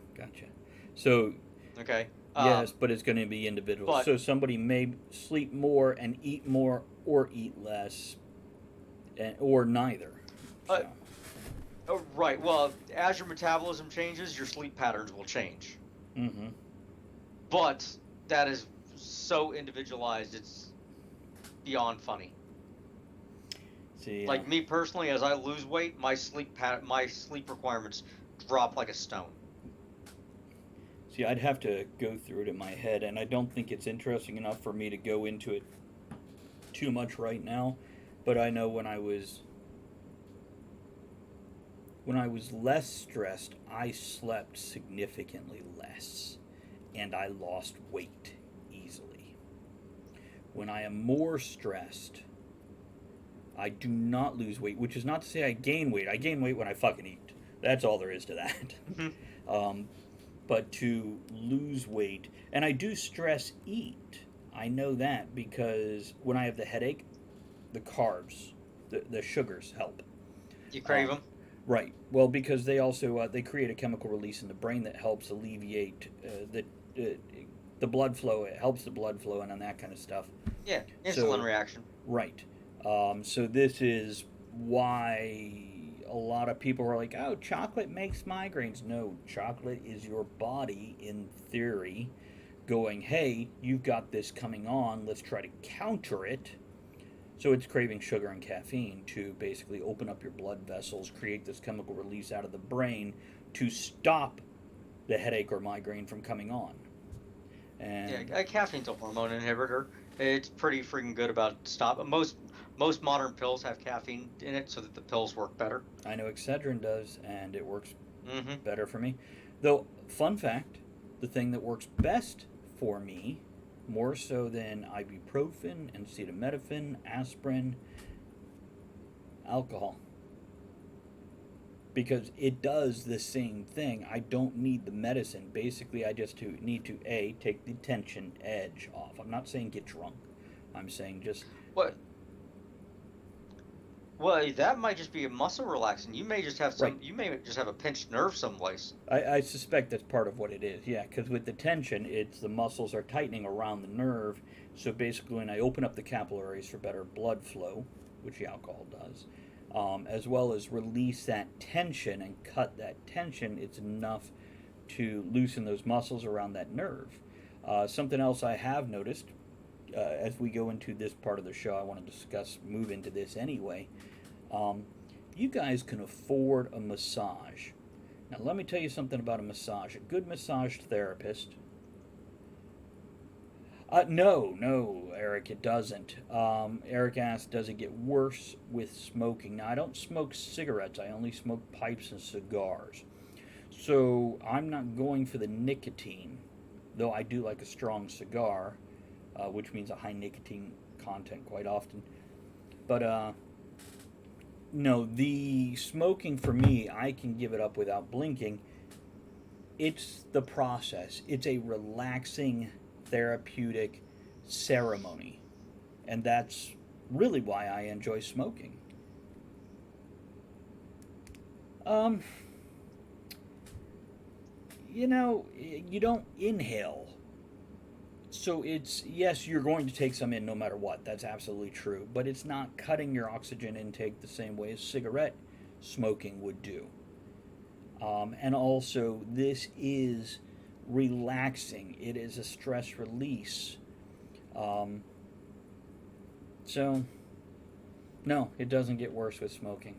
So, okay. Yes, but it's going to be individual. So somebody may sleep more and eat more, or eat less, or neither. So. Oh, right. Well, as your metabolism changes, your sleep patterns will change. Mm-hmm. But that is so individualized, it's beyond funny. See, Like me personally, as I lose weight, my sleep requirements drop like a stone. I'd have to go through it in my head, and I don't think it's interesting enough for me to go into it too much right now. But I know when I was less stressed, I slept significantly less, and I lost weight easily. When I am more stressed, I do not lose weight, which is not to say I gain weight. I gain weight when I fucking eat. That's all there is to that. um, but to lose weight, and I do stress eat. I know that because when I have the headache, the carbs, the sugars help. You crave Um, them? right. Well, because they also they create a chemical release in the brain that helps alleviate uh, the blood flow. It helps the blood flow and that kind of stuff. Yeah, insulin So reaction. right. So this is why a lot of people are like, "Oh, chocolate makes migraines." No, chocolate is your body, in theory, going, "Hey, you've got this coming on. Let's try to counter it." So it's craving sugar and caffeine to basically open up your blood vessels, create this chemical release out of the brain to stop the headache or migraine from coming on. Yeah, And caffeine's a hormone inhibitor. It's pretty freaking good about stop. Most modern pills have caffeine in it so that the pills work better. I know Excedrin does, and it works Mm-hmm. better for me. Though, fun fact, the thing that works best for me, more so than ibuprofen and acetaminophen, aspirin, alcohol. Because it does the same thing. I don't need the medicine. Basically, I just need to A, take the tension edge off. I'm not saying get drunk. I'm saying just What? Well, that might just be a muscle relaxing. You may just have right. some. You may just have a pinched nerve someplace. I suspect that's part of what it is. Yeah, because with the tension, it's the muscles are tightening around the nerve. So basically, when I open up the capillaries for better blood flow, which the alcohol does, as well as release that tension and cut that tension, it's enough to loosen those muscles around that nerve. Something else I have noticed as we go into this part of the show, I want to discuss, move into this anyway. Um, you guys can afford a massage. Now, let me tell you something about a massage. A good massage therapist. No, Eric, it doesn't. Eric asked, does it get worse with smoking? Now, I don't smoke cigarettes, I only smoke pipes and cigars. So, I'm not going for the nicotine, though I do like a strong cigar, which means a high nicotine content quite often. But, no, the smoking for me, I can give it up without blinking. It's the process. It's a relaxing, therapeutic ceremony. And that's really why I enjoy smoking. Um, you don't inhale. So it's, yes, you're going to take some in no matter what. That's absolutely true. But it's not cutting your oxygen intake the same way as cigarette smoking would do. And also, this is relaxing. It is a stress release. Um, so, no, it doesn't get worse with smoking.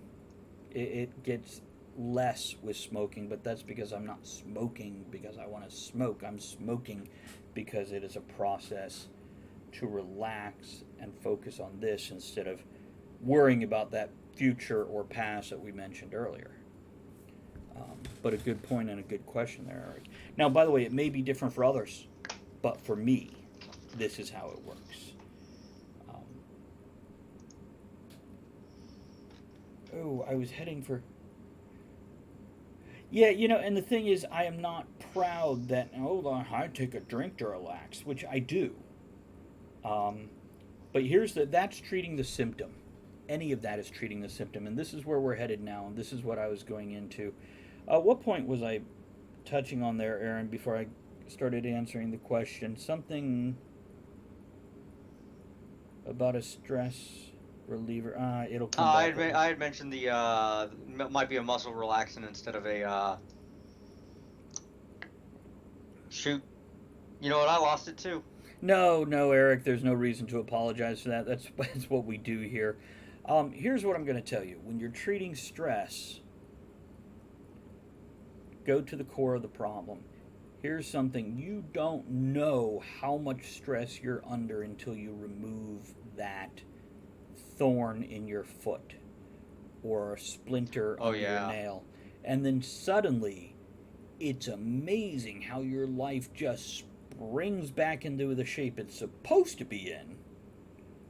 It gets less with smoking, but that's because I'm not smoking because I want to smoke. I'm smoking because it is a process to relax and focus on this instead of worrying about that future or past that we mentioned earlier. But a good point and a good question there, Eric. Now, by the way, it may be different for others, but for me, this is how it works. Um, I was heading for. Yeah, and the thing is, I am not proud that, I take a drink to relax, which I do. Um, but that's treating the symptom. Any of that is treating the symptom. And this is where we're headed now, and this is what I was going into. What point was I touching on there, Aaron, before I started answering the question? Something about a stress. reliever. It'll Uh, come I back. had, I had mentioned the might be a muscle relaxant instead of a shoot. You know what? I lost it too. No, no, Eric. There's no reason to apologize for that. That's that's what we do here. Here's what I'm going to tell you. When you're treating stress, go to the core of the problem. Here's something: you don't know how much stress you're under until you remove that thorn in your foot or a splinter Oh under your yeah. nail. And then suddenly, it's amazing how your life just springs back into the shape it's supposed to be in.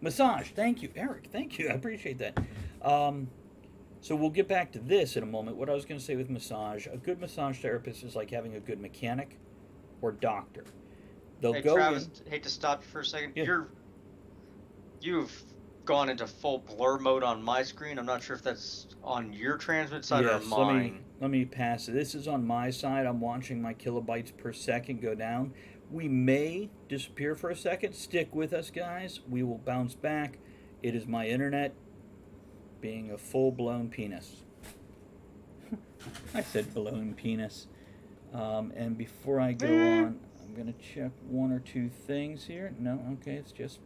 Massage, thank you, Eric. Thank you. I appreciate that. Um, so we'll get back to this in a moment. What I was going to say with massage, a good massage therapist is like having a good mechanic or doctor. They'll Hey go Travis, in. hate to stop you for a second. Yeah. You've gone into full blur mode on my screen. I'm not sure if that's on your transmit side or Yes. Let me mine. let me pass it. This is on my side. I'm watching my kilobytes per second go down. We may disappear for a second. Stick with us, guys. We will bounce back. It is my internet being a full blown penis. I said blown penis. And before I go on, I'm gonna check one or two things here. No, okay, it's just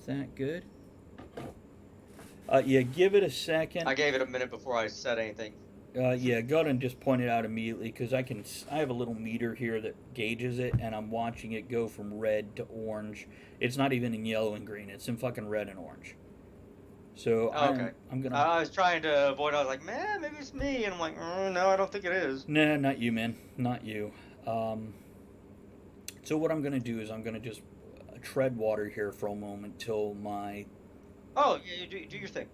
that good. Yeah, give it a second. I gave it a minute before I said anything. Yeah, go ahead and just point it out immediately because I have a little meter here that gauges it, and I'm watching it go from red to orange. It's not even in yellow and green; it's in fucking red and orange. So Oh, okay. I'm gonna. I was trying to avoid. I was like, man, maybe it's me, and I'm like, no, I don't think it is. Nah, not you, man, not you. So what I'm gonna do is I'm gonna just tread water here for a moment till my Oh, yeah, you do your thing.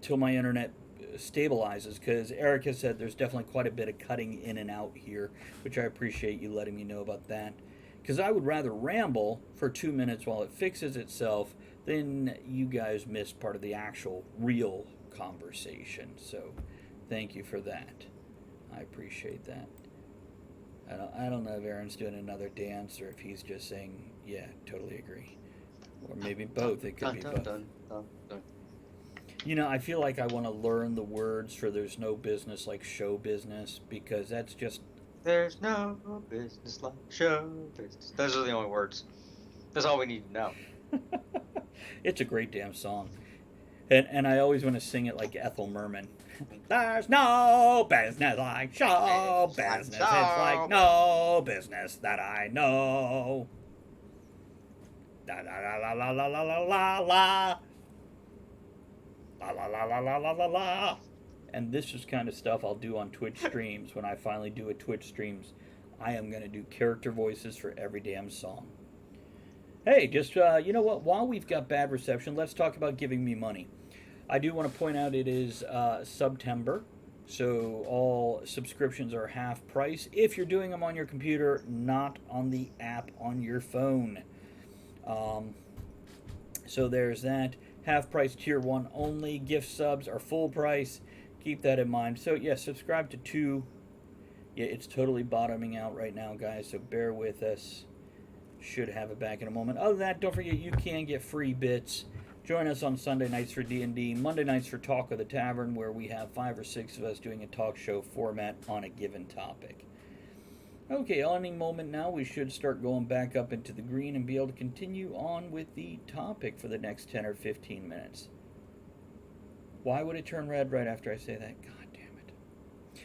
till my internet stabilizes because Eric has said there's definitely quite a bit of cutting in and out here, which I appreciate you letting me know about that. Because I would rather ramble for 2 minutes while it fixes itself than you guys miss part of the actual real conversation. So thank you for that. I appreciate that. I don't know if Aaron's doing another dance or if he's just saying, yeah, totally agree. Or maybe both. It could Dun, be dun, both. dun, dun, dun. You know, I feel like I want to learn the words for there's no business like show business because that's just. There's no business like show business. Those are the only words. That's all we need to know. It's a great damn song. And I always want to sing it like Ethel Merman. There's no business like show It's like business. It's like no business that I know. La la la la la la la la la. La la la la la la la la. And this is kind of stuff I'll do on Twitch streams when I finally do a Twitch streams. I am going to do character voices for every damn song. Hey, just, you know what? While we've got bad reception, let's talk about giving me money. I do want to point out it is September, so all subscriptions are half price if you're doing them on your computer, not on the app on your phone. So there's that. Half price tier 1 only. Gift subs are full price. Keep that in mind. So, yeah, subscribe to 2. Yeah, it's totally bottoming out right now, guys, so bear with us. Should have it back in a moment. Other than that, don't forget you can get free bits. Join us on Sunday nights for D&D, Monday nights for Talk of the Tavern, where we have 5 or 6 of us doing a talk show format on a given topic. Okay, any moment now, we should start going back up into the green and be able to continue on with the topic for the next 10 or 15 minutes. Why would it turn red right after I say that? God damn it.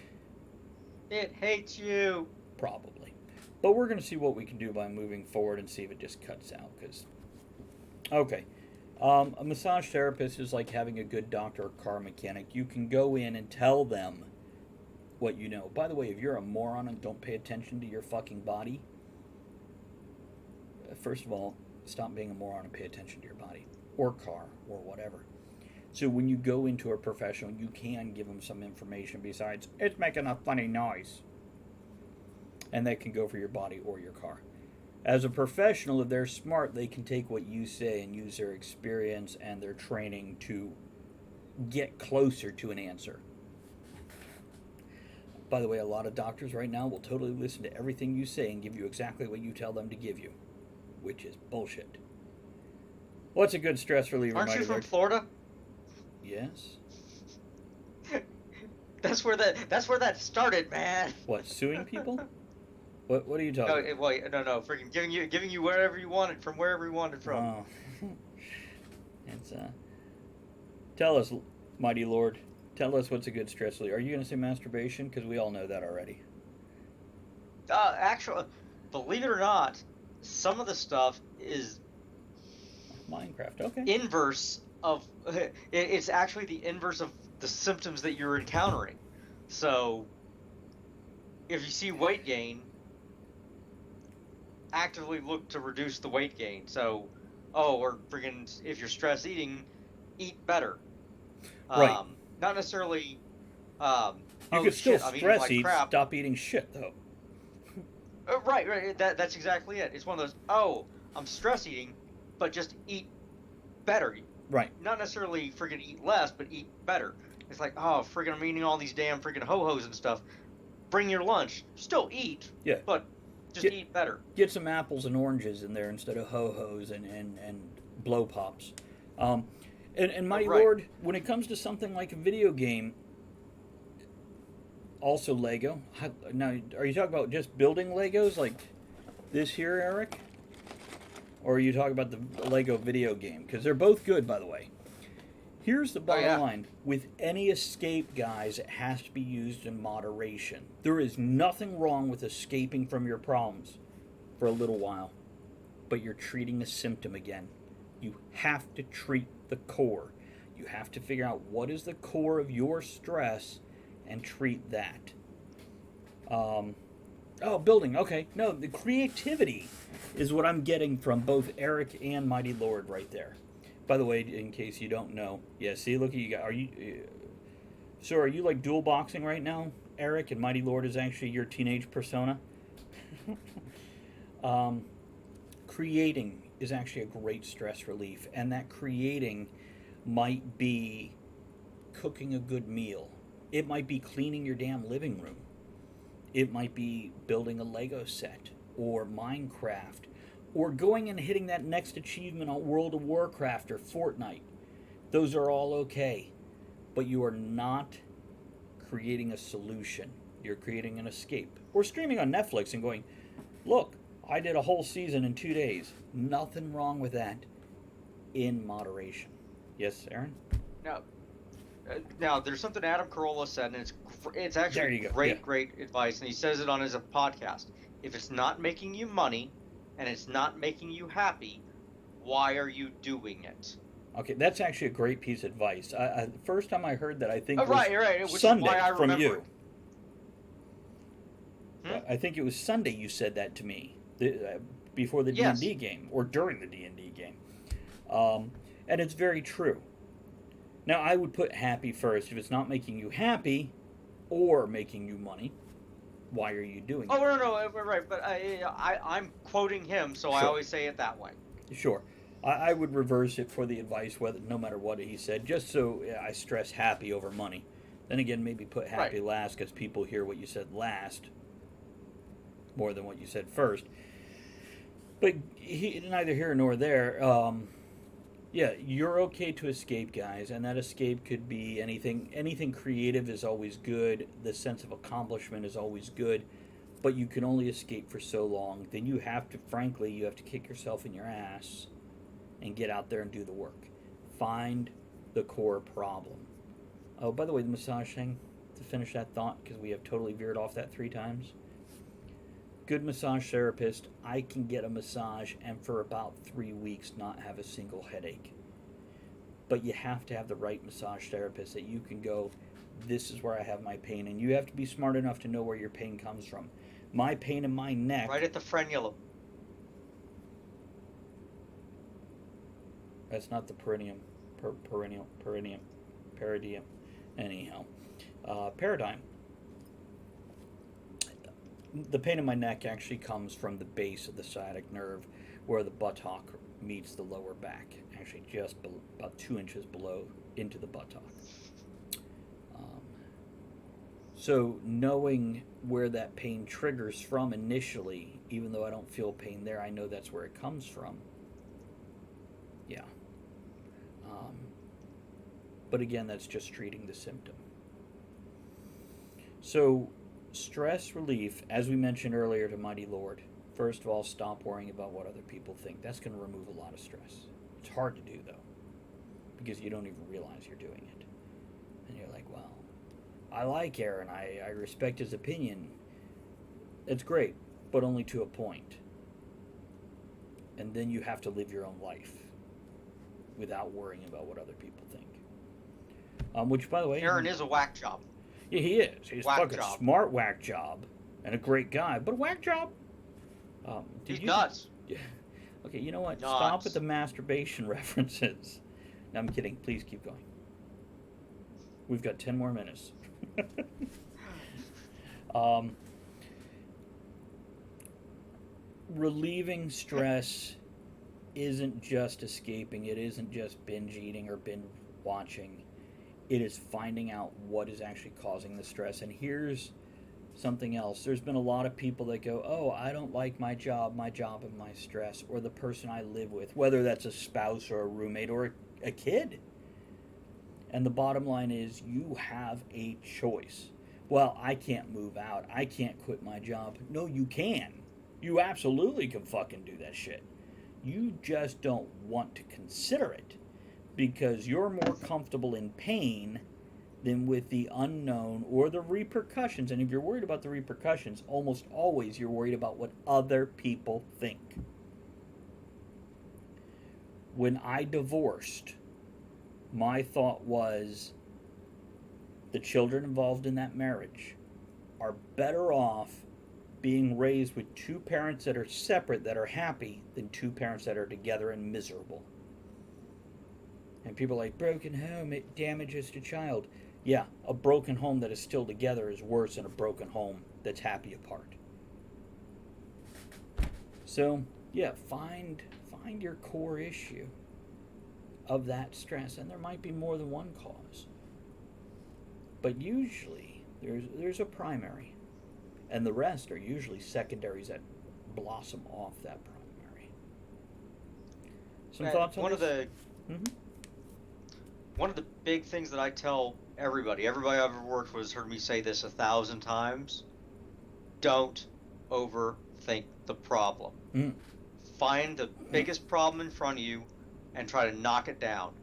It hates you. Probably. But we're going to see what we can do by moving forward and see if it just cuts out. Okay. A massage therapist is like having a good doctor or car mechanic. You can go in and tell them what you know. By the way, if you're a moron and don't pay attention to your fucking body, first of all, stop being a moron and pay attention to your body or car or whatever. So when you go into a professional, you can give them some information besides, it's making a funny noise. And that can go for your body or your car. As a professional, if they're smart, they can take what you say and use their experience and their training to get closer to an answer. By the way, a lot of doctors right now will totally listen to everything you say and give you exactly what you tell them to give you, which is bullshit. What's a good stress reliever, Aren't Mighty you from Lord? Florida? Yes. That's where that started, man. What, suing people? What are you No, talking no, freaking giving you wherever you wanted from wherever you wanted from. about? Oh. It's, tell us, Mighty Lord. Tell us what's a good stress reliever. Are you going to say masturbation? Because we all know that already. Actually, believe it or not, some of the stuff is Minecraft, okay. inverse of. It's actually the inverse of the symptoms that you're encountering. So, if you see weight gain, actively look to reduce the weight gain. So, or freaking, if you're stress eating, eat better. Right. Not necessarily. You Oh could still shit, I'm eating stress like eat, crap. stop eating shit, though. Right. That's exactly it. It's one of those. Oh, I'm stress eating, but just eat better. Right. Not necessarily freaking eat less, but eat better. It's like, oh, freaking, I'm eating all these damn freaking ho-hos and stuff. Bring your lunch. Still eat, Yeah. but just Get- eat better. Get some apples and oranges in there instead of ho-hos and blow pops. And Mighty Right. Lord, when it comes to something like a video game, also Lego. Now, are you talking about just building Legos like this here, Eric? Or are you talking about the Lego video game? Because they're both good, by the way. Here's the bottom yeah. line. With any escape, guys, it has to be used in moderation. There is nothing wrong with escaping from your problems for a little while, but you're treating a symptom again. You have to treat the core. You have to figure out what is the core of your stress and treat that. Building. Okay. No, the creativity is what I'm getting from both Eric and Mighty Lord right there. By the way, in case you don't know, yeah, see, look at you guys. So are you like dual boxing right now, Eric, and Mighty Lord is actually your teenage persona? Creating is actually a great stress relief, and that creating might be cooking a good meal. It might be cleaning your damn living room. It might be building a Lego set or Minecraft or going and hitting that next achievement on World of Warcraft or Fortnite. Those are all okay, but you are not creating a solution. You're creating an escape. Or streaming on Netflix and going, look, I did a whole season in 2 days. Nothing wrong with that in moderation. Yes, Aaron? Now, there's something Adam Carolla said, and it's There actually you go, great, yeah. great advice, and he says it on his podcast. If it's not making you money, and it's not making you happy, why are you doing it? Okay, that's actually a great piece of advice. The first time I heard that, I think was Right, which Sunday is why I from remember you. it. I think it was Sunday you said that to me before the Yes. D&D game or during the D&D game. And it's very true. Now, I would put happy first. If it's not making you happy or making you money, why are you doing Oh, no, right, but I'm quoting him, so I Sure. always say it that way. it? Sure. I would reverse it for the advice, no matter what he said, just so I stress happy over money. Then again, maybe put happy Right. last because people hear what you said last more than what you said first. But neither here nor there. Yeah, you're okay to escape, guys, and that escape could be anything. Anything creative is always good. The sense of accomplishment is always good, but you can only escape for so long. Then you have to, frankly, you have to kick yourself in your ass and get out there and do the work. Find the core problem. Oh, by the way, the massage thing, to finish that thought, because we have totally veered off that 3 times. Good massage therapist, I can get a massage and for about 3 weeks not have a single headache. But you have to have the right massage therapist that you can go, this is where I have my pain. And you have to be smart enough to know where your pain comes from. My pain in my neck. Right at the frenulum. That's not the perineum. Peridium. Anyhow. Paradigm. The pain in my neck actually comes from the base of the sciatic nerve where the buttock meets the lower back. Actually just about 2 inches below into the buttock. So knowing where that pain triggers from initially, even though I don't feel pain there, I know that's where it comes from. Yeah. But again, that's just treating the symptom. So, stress relief, as we mentioned earlier to Mighty Lord, first of all, stop worrying about what other people think. That's going to remove a lot of stress. It's hard to do, though, because you don't even realize you're doing it. And you're like, well, I like Aaron. I respect his opinion. It's great, but only to a point. And then you have to live your own life without worrying about what other people think. Which, by the way, Aaron is a whack job. yeah, he is. He's Whack fucking job. smart whack job and a great guy, but a whack job. He's nuts. Yeah. Okay, you know what? Nuts. Stop at the masturbation references. No, I'm kidding. Please keep going. We've got 10 more minutes. Relieving stress isn't just escaping. It isn't just binge eating or binge watching. It is finding out what is actually causing the stress. And here's something else. There's been a lot of people that go, oh, I don't like my job and my stress, or the person I live with, whether that's a spouse or a roommate or a kid. And the bottom line is you have a choice. Well, I can't move out. I can't quit my job. No, you can. You absolutely can fucking do that shit. You just don't want to consider it because you're more comfortable in pain than with the unknown or the repercussions. And if you're worried about the repercussions, almost always you're worried about what other people think. When I divorced, my thought was the children involved in that marriage are better off being raised with two parents that are separate, that are happy, than two parents that are together and miserable. And people are like, broken home, it damages the child. Yeah, a broken home that is still together is worse than a broken home that's happy apart. So, yeah, find your core issue of that stress, and there might be more than one cause. But usually, there's a primary, and the rest are usually secondaries that blossom off that primary. Some thoughts on this? One of the big things that I tell everybody I've ever worked with has heard me say this 1,000 times: don't overthink the problem. Find the biggest problem in front of you and try to knock it down.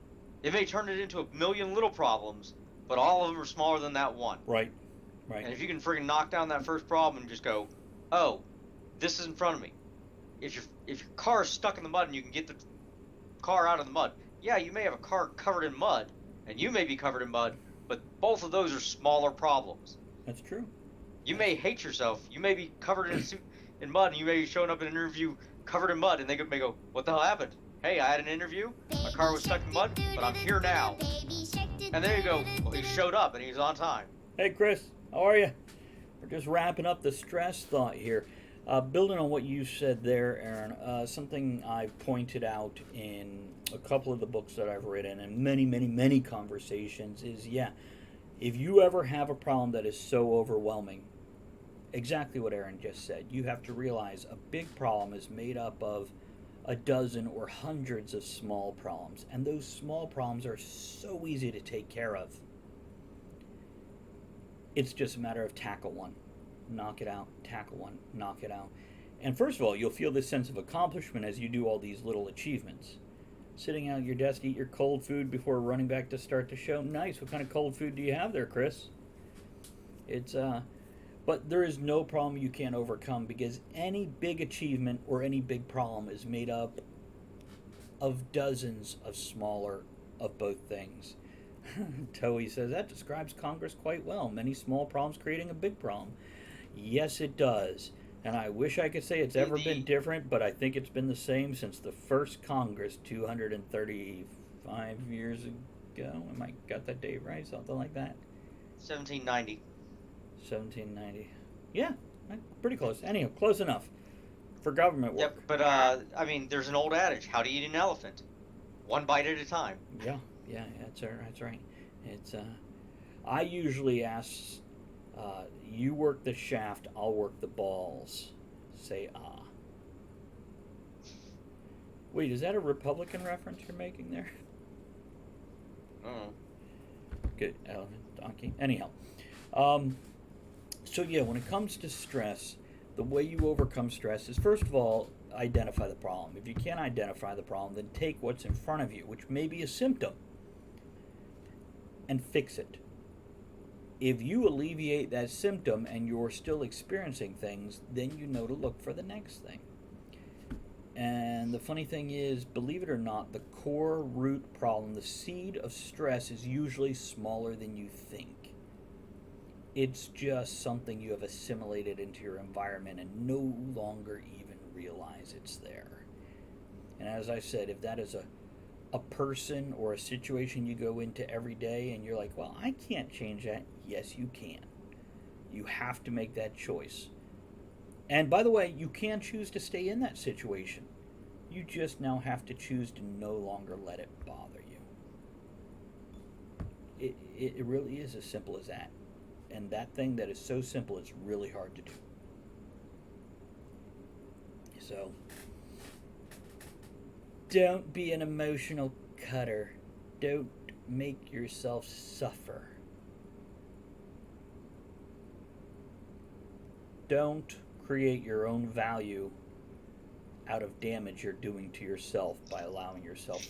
It may turn it into a million little problems, but all of them are smaller than that one. Right. And if you can friggin' knock down that first problem and just go, oh, this is in front of me. If your car is stuck in the mud and you can get the car out of the mud, yeah, you may have a car covered in mud, and you may be covered in mud, but both of those are smaller problems. That's true. You may hate yourself. You may be covered in mud, and you may be showing up in an interview covered in mud, and they may go, what the hell happened? Hey, I had an interview, my car was stuck in mud, but I'm here now. And there you go. Well, he showed up, and he's on time. Hey, Chris, how are you? We're just wrapping up the stress thought here. Building on what you said there, Aaron, something I've pointed out in a couple of the books that I've written and many conversations is, if you ever have a problem that is so overwhelming, exactly what Aaron just said, you have to realize a big problem is made up of a dozen or hundreds of small problems, and those small problems are so easy to take care of. It's just a matter of tackle one, knock it out, tackle one, knock it out. And first of all, you'll feel this sense of accomplishment as you do all these little achievements. Sitting out at your desk, eat your cold food before running back to start the show. Nice. What kind of cold food do you have there, Chris? But there is no problem you can't overcome, because any big achievement or any big problem is made up of dozens of smaller of both things. Toei says, that describes Congress quite well. Many small problems creating a big problem. Yes, it does. And I wish I could say it's ever been different, but I think it's been the same since the first Congress 235 years ago. Am I got that date right? Something like that? 1790. 1790. Yeah, pretty close. Anyhow, close enough for government work. Yep, but I mean, there's an old adage: how to eat an elephant, one bite at a time. Yeah, that's right. It's I usually ask, you work the shaft, I'll work the balls. Say ah. Wait, is that a Republican reference you're making there? Oh. Good. Donkey. Anyhow. So yeah, when it comes to stress, the way you overcome stress is, first of all, identify the problem. If you can't identify the problem, then take what's in front of you, which may be a symptom, and fix it. If you alleviate that symptom and you're still experiencing things, then you know to look for the next thing. And the funny thing is, believe it or not, the core root problem, the seed of stress, is usually smaller than you think. It's just something you have assimilated into your environment and no longer even realize it's there. And as I said, if that is a person or a situation you go into every day and you're like, well, I can't change that. Yes, you can. You have to make that choice. And by the way, you can choose to stay in that situation. You just now have to choose to no longer let it bother you. It really is as simple as that. And that thing that is so simple, it's really hard to do. So, don't be an emotional cutter. Don't make yourself suffer. Don't create your own value out of damage you're doing to yourself by allowing yourself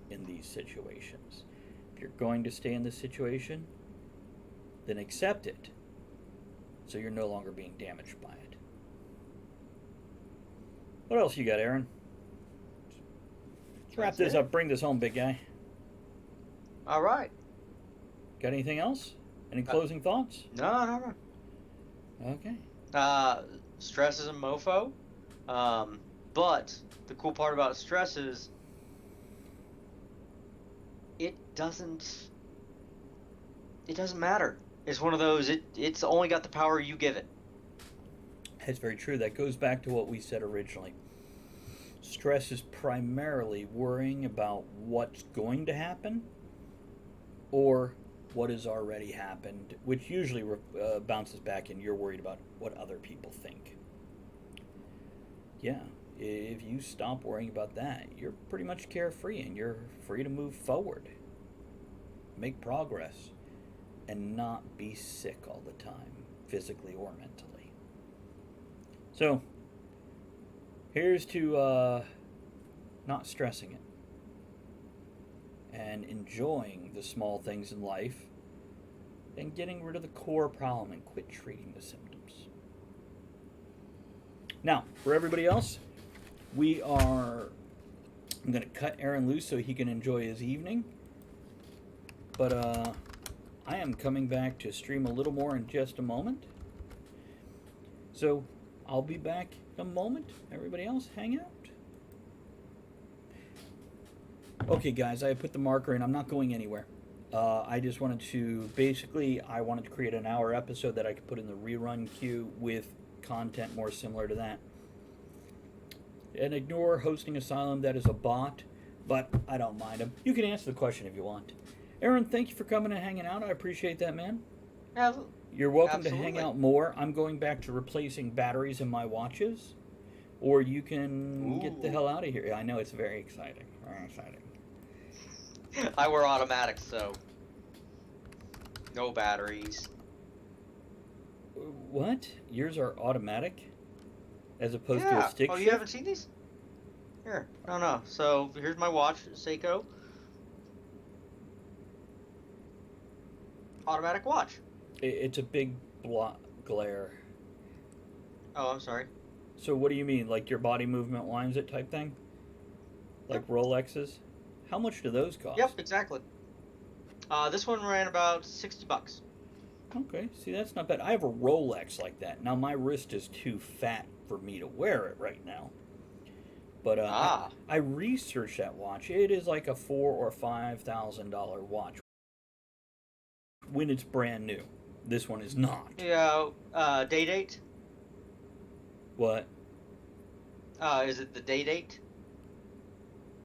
in these situations. If you're going to stay in this situation, then accept it so you're no longer being damaged by it. What else you got, Aaron? Let's wrap this up. Bring this home, big guy. All right. Got anything else? Any closing thoughts? No. Okay. Stress is a mofo. But the cool part about stress is it doesn't matter. It's one of those, it's only got the power you give it. That's very true. That goes back to what we said originally. Stress is primarily worrying about what's going to happen or what has already happened, which usually bounces back and you're worried about what other people think. Yeah, if you stop worrying about that, you're pretty much carefree and you're free to move forward, make progress, and not be sick all the time, physically or mentally. So, here's to not stressing it and enjoying the small things in life and getting rid of the core problem and quit treating the symptoms. Now, for everybody else, I'm going to cut Aaron loose so he can enjoy his evening. But I am coming back to stream a little more in just a moment. So I'll be back in a moment. Everybody else, hang out. Okay, guys, I put the marker in. I'm not going anywhere. I just wanted to, I wanted to create an hour episode that I could put in the rerun queue with content more similar to that. And ignore Hosting Asylum, that is a bot, but I don't mind him. You can answer the question if you want. Aaron, thank you for coming and hanging out. I appreciate that, man. You're welcome to hang out more. I'm going back to replacing batteries in my watches, or you can get the hell out of here. I know, it's very exciting. Very exciting. I wear automatics, so no batteries. What? Yours are automatic? As opposed to a stick shift? You haven't seen these? Here. No. So, here's my watch, Seiko. Automatic watch. It's a big glare. Oh, I'm sorry. So what do you mean? Like your body movement winds it type thing? Like Rolexes? How much do those cost? Yep, exactly. This one ran about $60. Okay, see, that's not bad. I have a Rolex like that. Now, my wrist is too fat for me to wear it right now. But I researched that watch. It is like a $4,000 or $5,000 watch when it's brand new. This one is not. Yeah, day date? What? Is it the day date?